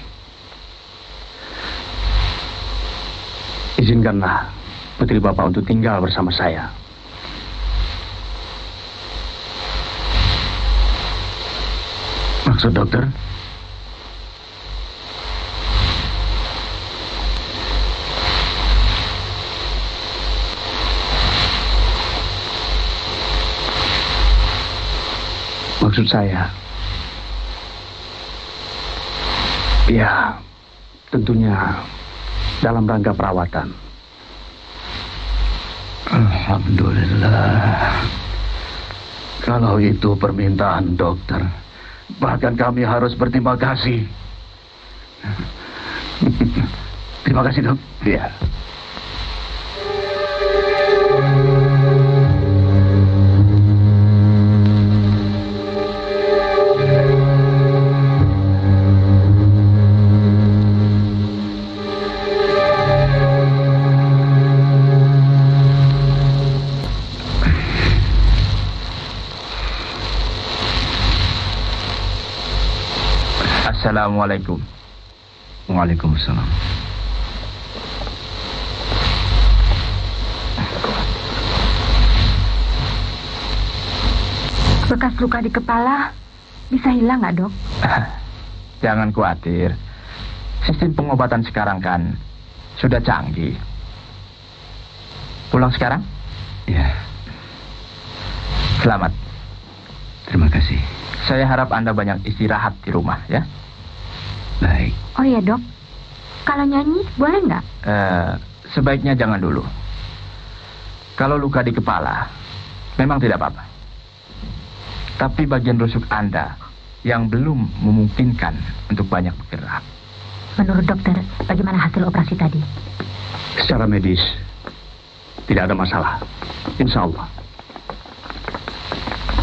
izinkanlah putri Bapak untuk tinggal bersama saya. Maksud dokter? Maksud saya, ya, tentunya dalam rangka perawatan. Alhamdulillah. Kalau itu permintaan dokter, bahkan kami harus berterima kasih. Terima kasih, Dok. Ya. Assalamualaikum. Waalaikumsalam. Bekas luka di kepala bisa hilang nggak, Dok? Jangan khawatir. Sistem pengobatan sekarang kan sudah canggih. Pulang sekarang? Ya. Selamat. Terima kasih. Saya harap Anda banyak istirahat di rumah, ya. Baik. Oh iya, Dok. Kalau nyanyi, boleh nggak? Sebaiknya jangan dulu. Kalau luka di kepala, memang tidak apa-apa. Tapi bagian rusuk Anda yang belum memungkinkan untuk banyak bergerak. Menurut dokter, bagaimana hasil operasi tadi? Secara medis, tidak ada masalah. Insya Allah.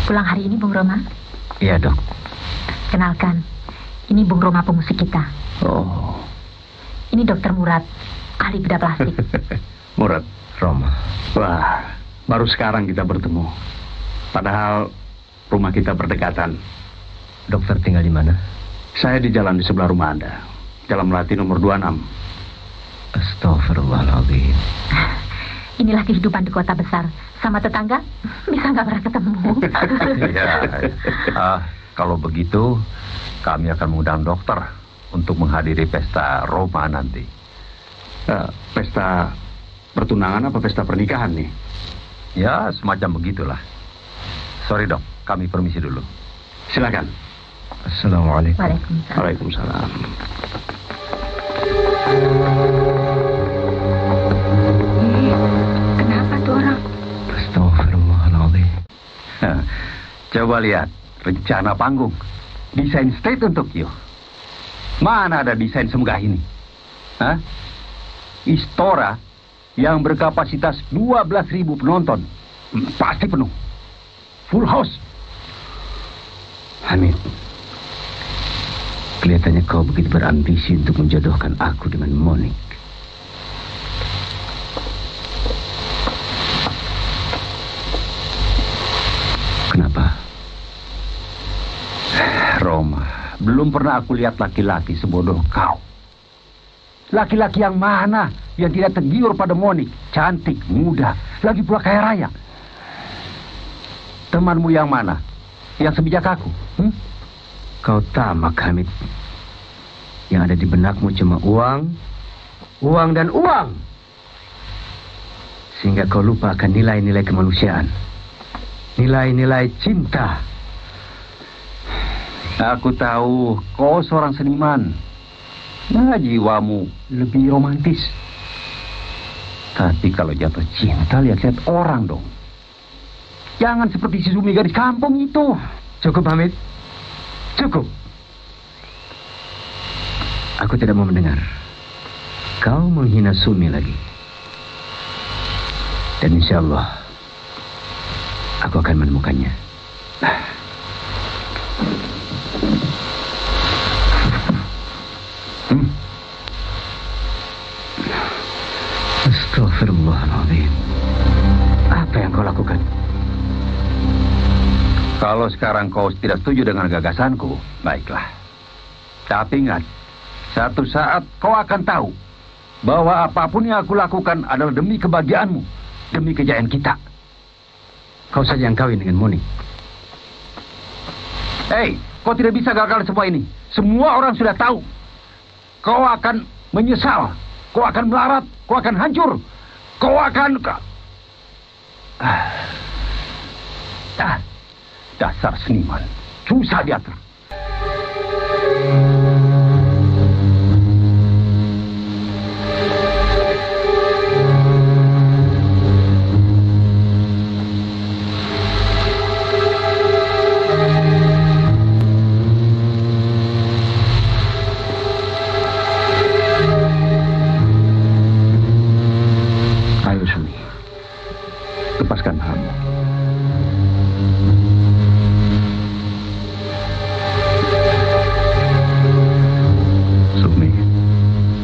Pulang hari ini, Bung Roma? Iya, Dok. Kenalkan, ini Bung Roma pemusik kita. Oh. Ini Dokter Murad, ahli bedah plastik. Murad, Roma. Wah, baru sekarang kita bertemu. Padahal rumah kita berdekatan. Dokter tinggal di mana? Saya di jalan di sebelah rumah Anda. Jalan Melati nomor 26. Astagfirullahaladzim. Inilah kehidupan di kota besar. Sama tetangga, bisa nggak pernah ketemu. Ya, kalau begitu, kami akan mengundang dokter untuk menghadiri pesta Roma nanti. Pesta pertunangan apa pesta pernikahan nih? Ya, semacam begitulah. Sorry dok, kami permisi dulu. Silakan. Assalamualaikum. Waalaikumsalam. Waalaikumsalam. Kenapa tuh orang? Astagfirullahaladzim. Coba lihat rencana panggung, desain stage untuk you. Mana ada desain semegah ini? Hah? Istora yang berkapasitas 12.000 penonton, pasti penuh, full house. Hamid, kelihatannya kau begitu berambisi untuk menjodohkan aku dengan Monik. Kenapa? Roma, belum pernah aku lihat laki-laki sebodoh kau. Laki-laki yang mana yang tidak tergiur pada Monik? Cantik, muda, lagi pula kaya raya. Temanmu yang mana? Yang sebijak aku? Kau tamak, Hamid. Yang ada di benakmu cuma uang, uang dan uang. Sehingga kau lupa akan nilai-nilai kemanusiaan. Nilai-nilai cinta. Aku tahu kau seorang seniman. Nah, jiwamu lebih romantis. Tapi kalau jatuh cinta, lihat-lihat orang dong. Jangan seperti si Sumi gadis kampung itu. Cukup, Hamid. Cukup. Aku tidak mau mendengar kau menghina Sumi lagi. Dan insya Allah aku akan menemukannya. Astagfirullahaladzim. Apa yang kau lakukan? Kalau sekarang kau tidak setuju dengan gagasanku, baiklah. Tapi ingat, satu saat kau akan tahu bahwa apapun yang aku lakukan adalah demi kebahagiaanmu, demi kejayaan kita. Kau saja yang kawin dengan Monik. Hei, kau tidak bisa gagal semua ini. Semua orang sudah tahu. Kau akan menyesal. Kau akan melarat. Kau akan hancur. Kau akan... dasar seniman. Susah diatur. Ayo, Sumi. Lepaskan kamu.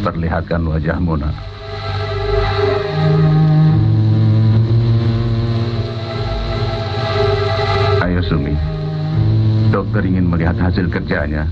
Perlihatkan wajahmu, nak. Ayo, Sumi. Dokter ingin melihat hasil kerjanya.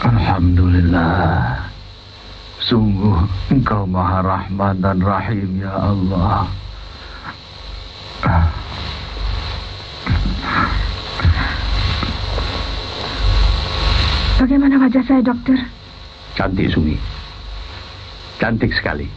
Alhamdulillah. Sungguh Engkau Maha Rahman dan Rahim, ya Allah. Bagaimana wajah saya, dokter? Cantik, Sumi. Cantik sekali.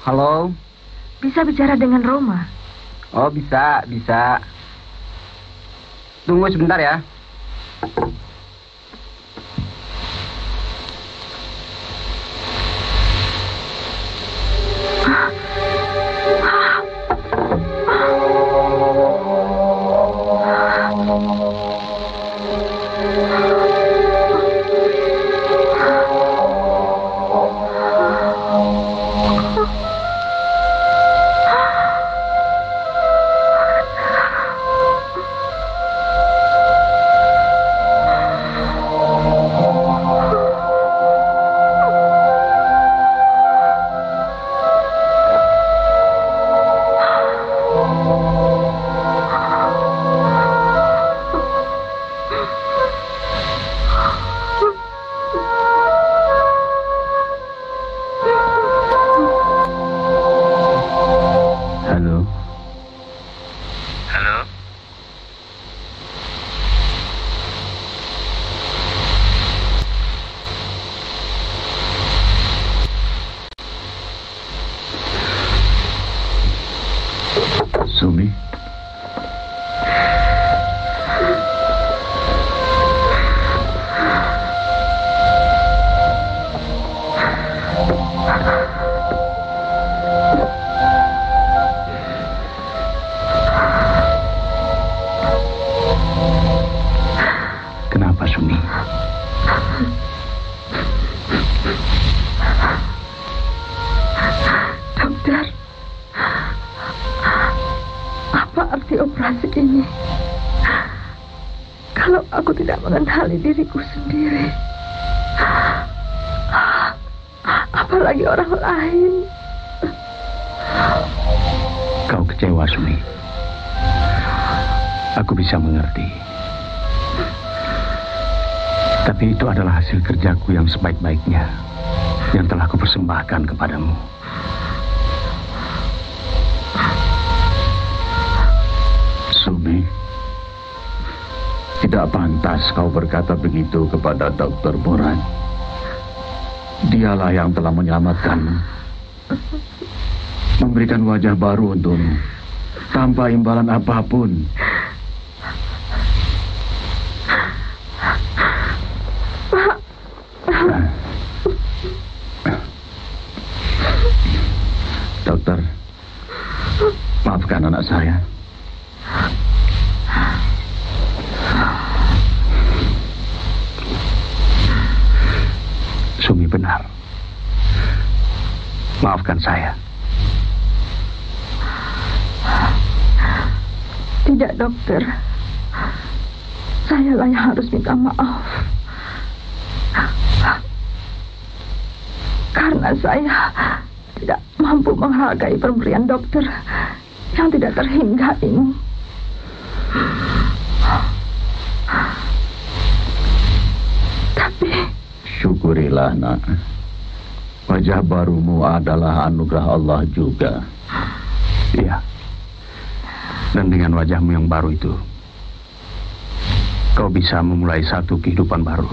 Halo? Bisa bicara dengan Roma? Oh, bisa. Tunggu sebentar ya. Sumi. Kenapa, Sumi? Dokter, apa arti operasi ini? Kalau aku tidak mengenali diriku sendiri, apalagi orang lain. Kau kecewa, Sumi. Aku bisa mengerti. Tapi itu adalah hasil kerjaku yang sebaik-baiknya, yang telah kupersembahkan kepadamu. Sumi, tidak pantas kau berkata begitu kepada Dr. Boran. Dialah yang telah menyelamatkanmu, memberikan wajah baru untukmu, tanpa imbalan apapun. Dokter, maafkan anak saya. Sumi benar. Maafkan saya. Tidak, dokter. Sayalah yang harus minta maaf. Karena saya tidak mampu menghargai pemberian dokter yang tidak terhingga ini. Tapi syukurilah, nak. Wajah barumu adalah anugerah Allah juga. Iya. Dan dengan wajahmu yang baru itu, kau bisa memulai satu kehidupan baru.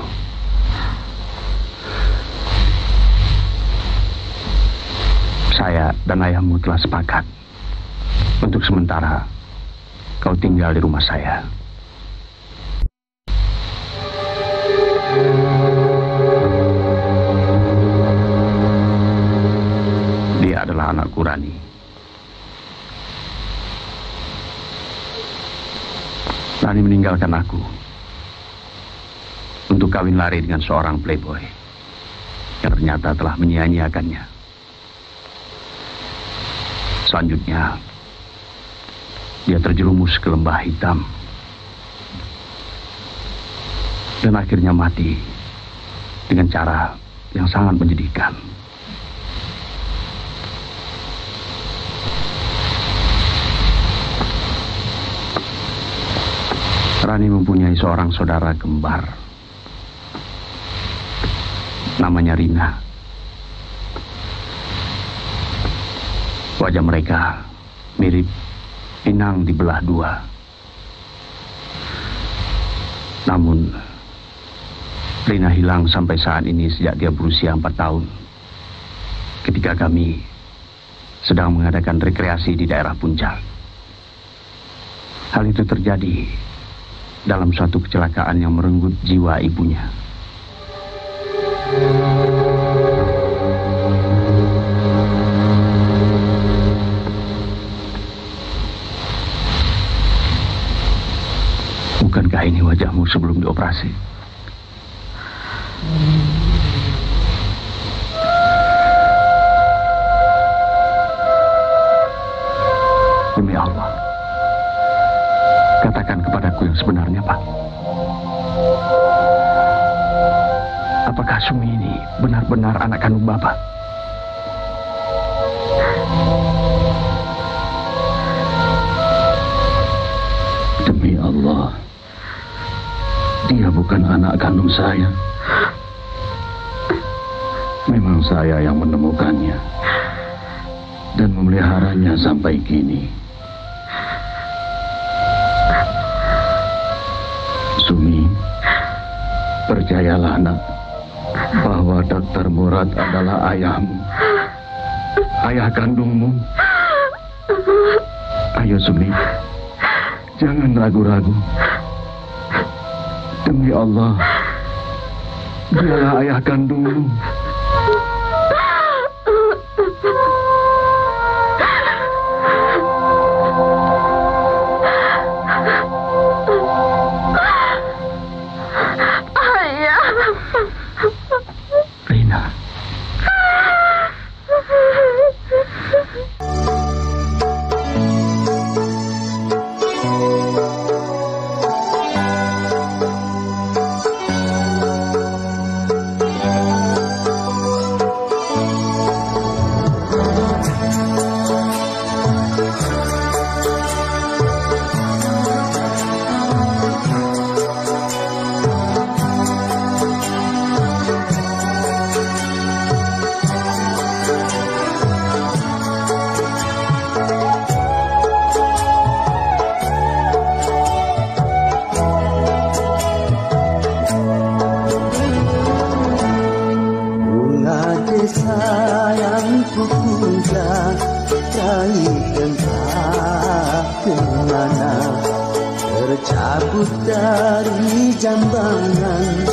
Saya dan ayahmu telah sepakat untuk sementara kau tinggal di rumah saya. Dia adalah anakku Rani. Rani meninggalkan aku untuk kawin lari dengan seorang playboy yang ternyata telah menyia-nyiakannya. Selanjutnya, dia terjerumus ke lembah hitam dan akhirnya mati dengan cara yang sangat menyedihkan. Rani mempunyai seorang saudara kembar, namanya Rina. Wajah mereka mirip inang dibelah dua. Namun Rina hilang sampai saat ini sejak dia berusia 4 tahun, ketika kami sedang mengadakan rekreasi di daerah puncak. Hal itu terjadi dalam suatu kecelakaan yang merenggut jiwa ibunya. Bukankah ini wajahmu sebelum dioperasi? Demi Allah, katakan kepadaku yang sebenarnya, Pak. Apakah Sumi ini benar-benar anak kandung Bapak? Demi Allah, dia bukan anak kandung saya. Memang saya yang menemukannya dan memeliharanya sampai kini. Sumi, percayalah, nak, bahwa Dr. Murad adalah ayahmu, ayah kandungmu. Ayo Sumi, jangan ragu-ragu. Demi Allah, dialah ayah kandungmu. Tercabut dari jambangan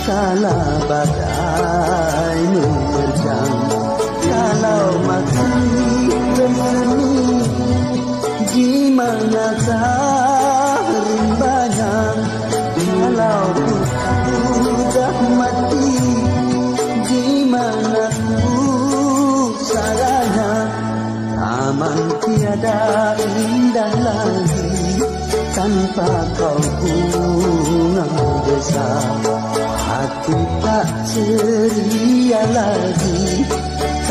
kala badai menerjang. Kalau mati bersemi, gimanakah rimbanya? Kalau sudah mati, gimana caranya? Taman tiada indah lagi tanpa kau bunga besar. Hati tak ceria lagi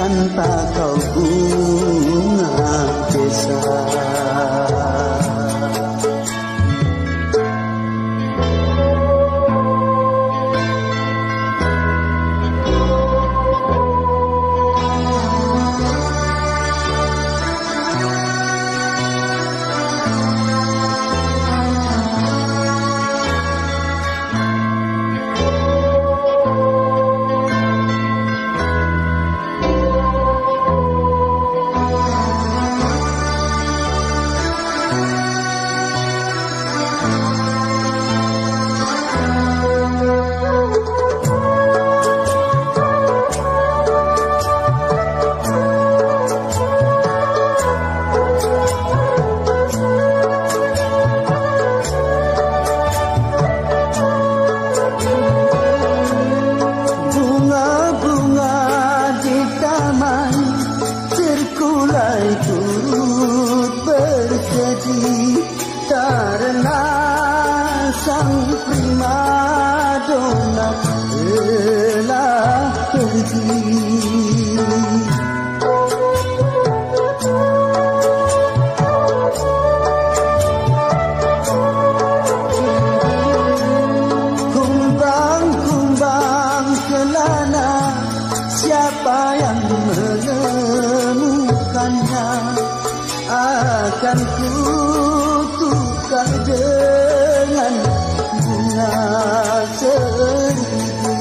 tanpa kau bunga desa. Akan ku tukar dengan bunga seribu.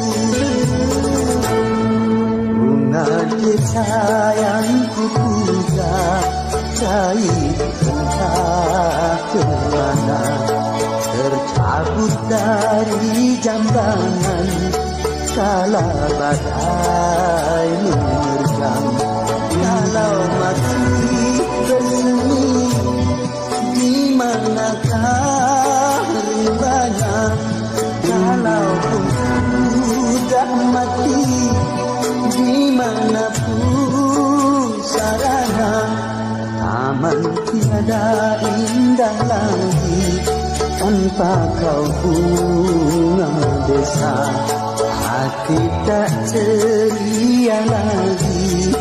Bunga desa yang ku puja, cair entah kemana, tercabut dari jambangan kala badai menerjang. Kalau masih bersemi, di manakah rimbanya? Kalaupun sudah mati, di mana pusaranya? Taman tiada indah lagi tanpa kau bunga desa. Hati tak ceria lagi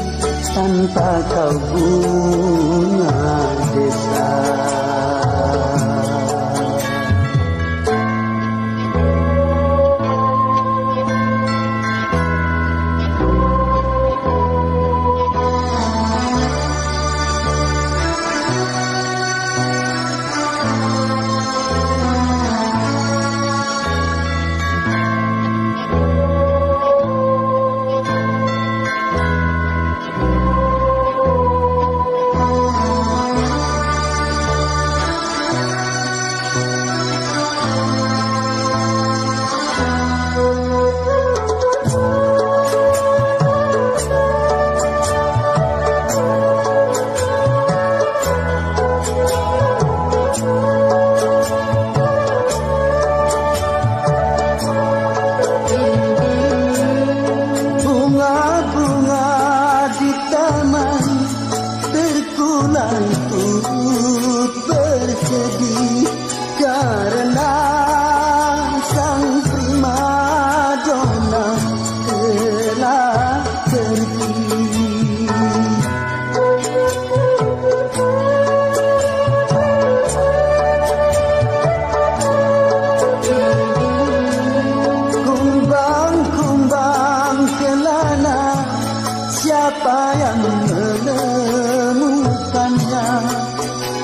tanpa kau bunga desa.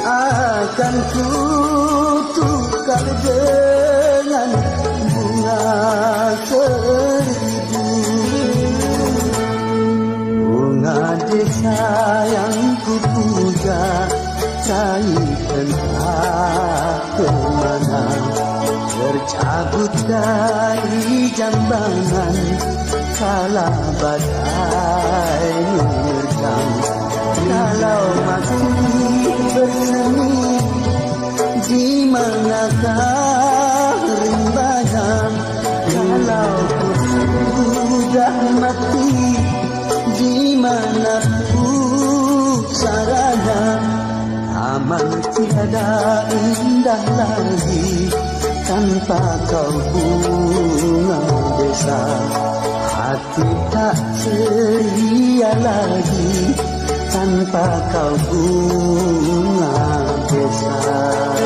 Akan ku tukar dengan bunga seribu. Bunga desa yang ku puja, cair entah kemana, tercabut dari jambangan kala badai menerjang. Kalau masih bersemi, di manakah rimbanya? Kalau sudah mati, di mana pusaranya? Taman tiada indah lagi tanpa kau bunga desa. Hati Aku tak ceria lagi tanpa kau bunga besar.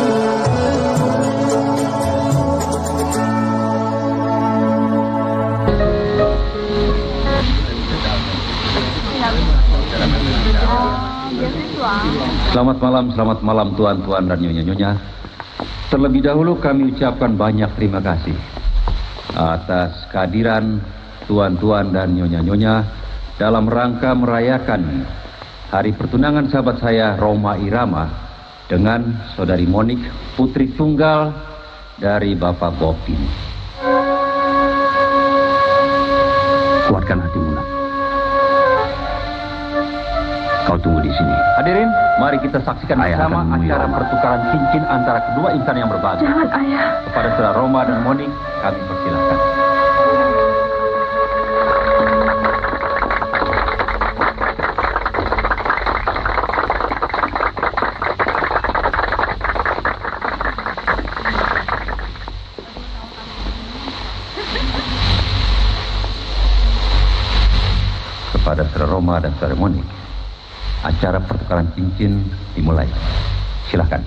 Selamat malam tuan-tuan dan nyonya-nyonya. Terlebih dahulu kami ucapkan banyak terima kasih atas kehadiran tuan-tuan dan nyonya-nyonya dalam rangka merayakan hari pertunangan sahabat saya Roma Irama dengan saudari Monik, putri tunggal dari Bapak Bopi. Kuatkan hatimu, nak. Kau tunggu di sini. Hadirin, mari kita saksikan bersama acara pertukaran cincin antara kedua insan yang berbahagia. Jangan, Ayah. Kepada saudara Roma dan Monik, kami persilahkan. Kepada saudara Roma dan saudara Monik, acara pertukaran cincin dimulai. Silakan.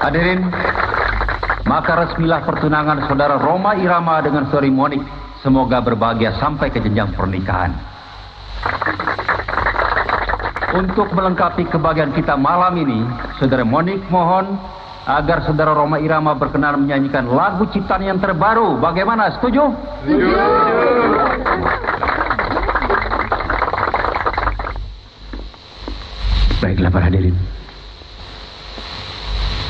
Hadirin, maka resmilah pertunangan saudara Roma Irama dengan saudari Monik. Semoga berbahagia sampai ke jenjang pernikahan. Untuk melengkapi kebahagiaan kita malam ini, saudara Monik mohon agar saudara Roma Irama berkenan menyanyikan lagu ciptaan yang terbaru. Bagaimana? Setuju? Setuju. Baiklah para hadirin.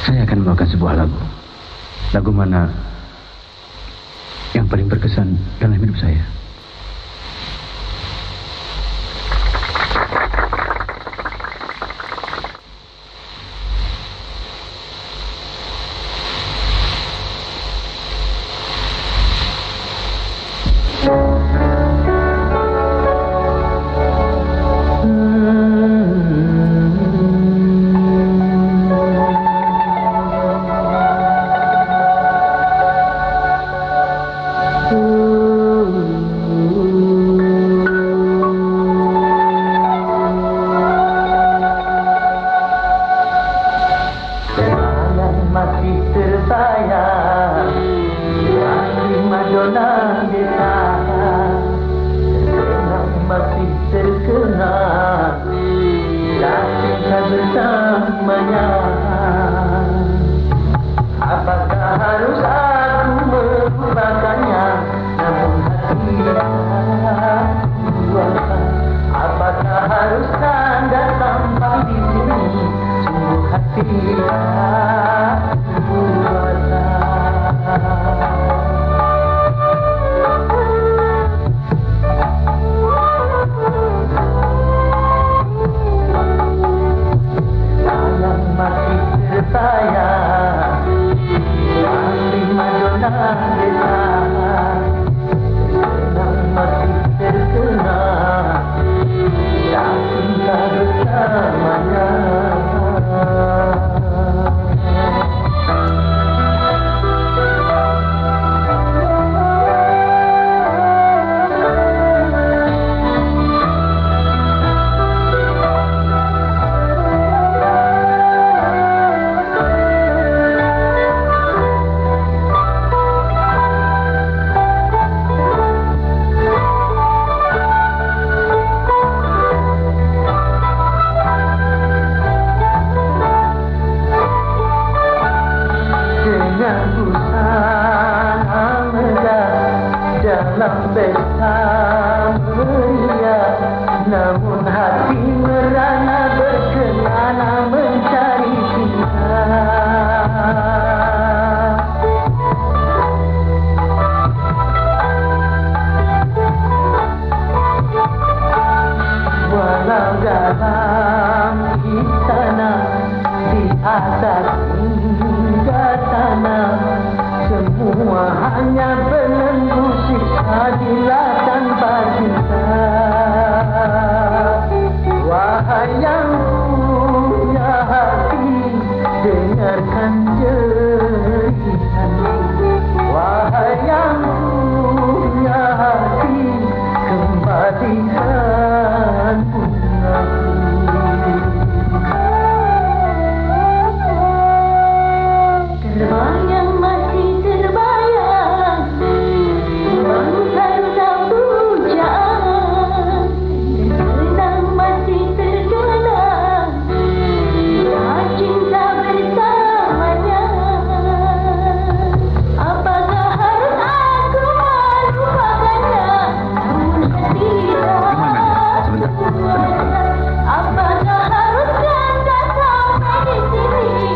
Saya akan membawakan sebuah lagu. Lagu mana yang paling berkesan dalam hidup saya? hasad hingga tanah, semua hanya belenggu siksa tanpa cinta. Wahai yang punya hati, dengarkan jeritanku. Wahai yang punya hati, kembalikan bungaku. Terbayang masih terbayang, bangsa pujaan, terkenang masih terkenang, cinta bersamanya. Apakah harus aku melupakannya? Tidak. Apakah harus ganda sampai di sini?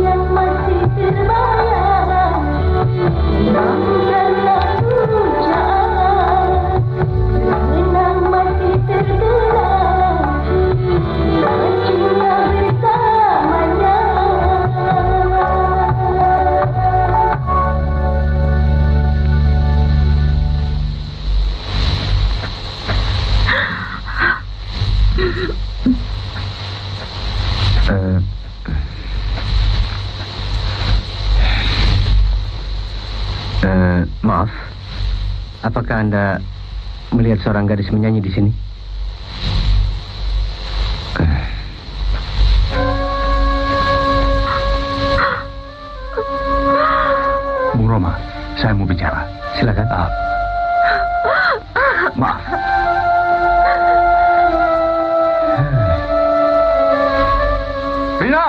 Yang masih terbayang, banggalah pujaan, terkenang masih terkenang, cinta bersamanya. Maaf, apakah Anda melihat seorang gadis menyanyi di sini? Bung Roma, saya mau bicara. Silakan. Maaf. Rina!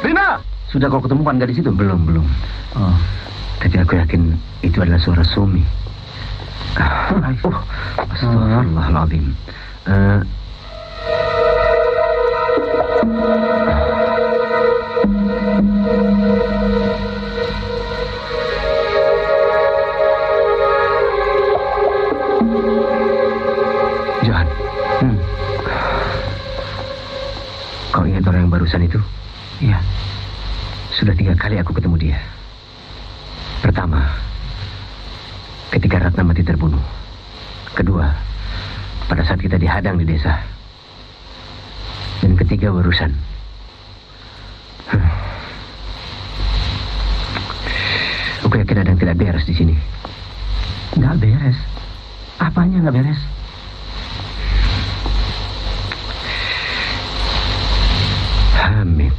Rina! Sudah kau ketemukan gadis itu? Belum. Oh, tapi aku yakin itu adalah suara Sumi. Astagfirullahaladzim. Johan. Kau ingat orang yang barusan itu? Iya. Sudah 3 kali aku ketemu dia. Pertama, ketika Ratnamati terbunuh. Kedua, pada saat kita dihadang di desa. Dan ketiga, barusan. Aku yakin ada yang tidak beres di sini. Nggak beres? Apanya nggak beres? Hamid.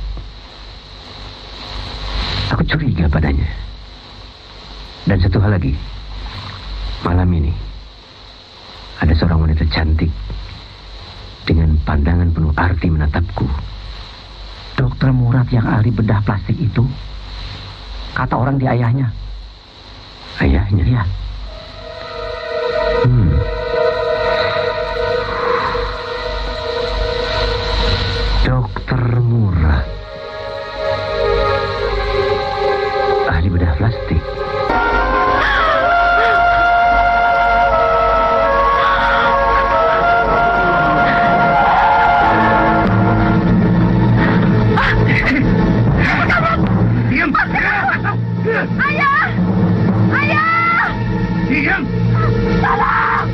Aku curiga padanya. Dan satu hal lagi. Malam ini ada seorang wanita cantik dengan pandangan penuh arti menatapku. Dokter Murad yang ahli bedah plastik itu, kata orang di ayahnya. Ayahnya? Iya. Dokter Murad, ahli bedah plastik. Ayah! Ayah! Diam! Tolong!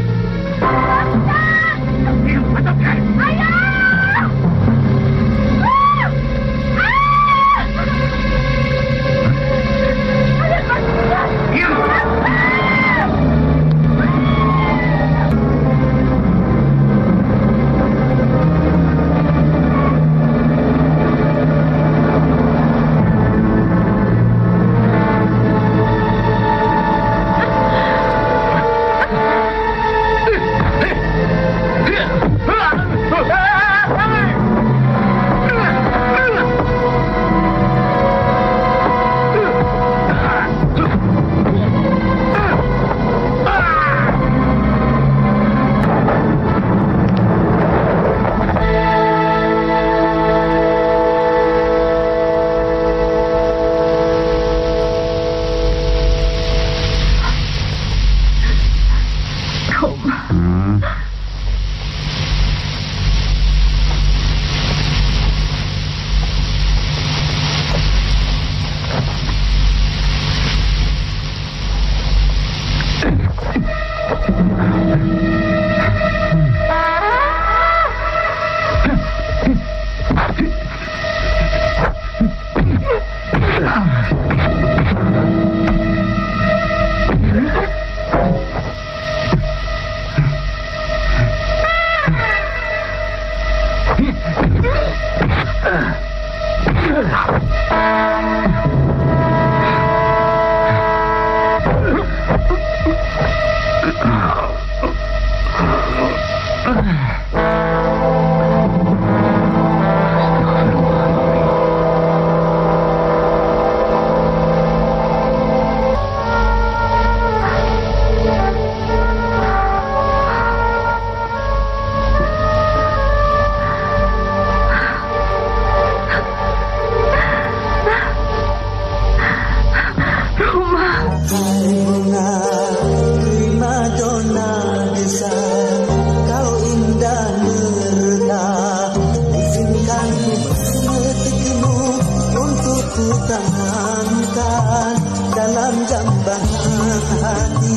dalam jambangan hati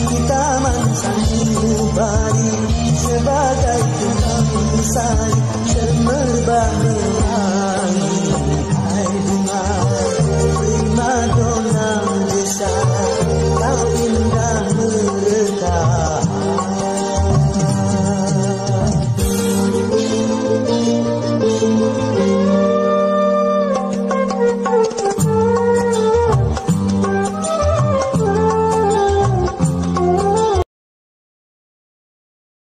kita mansangubari sebagai tukang sayang.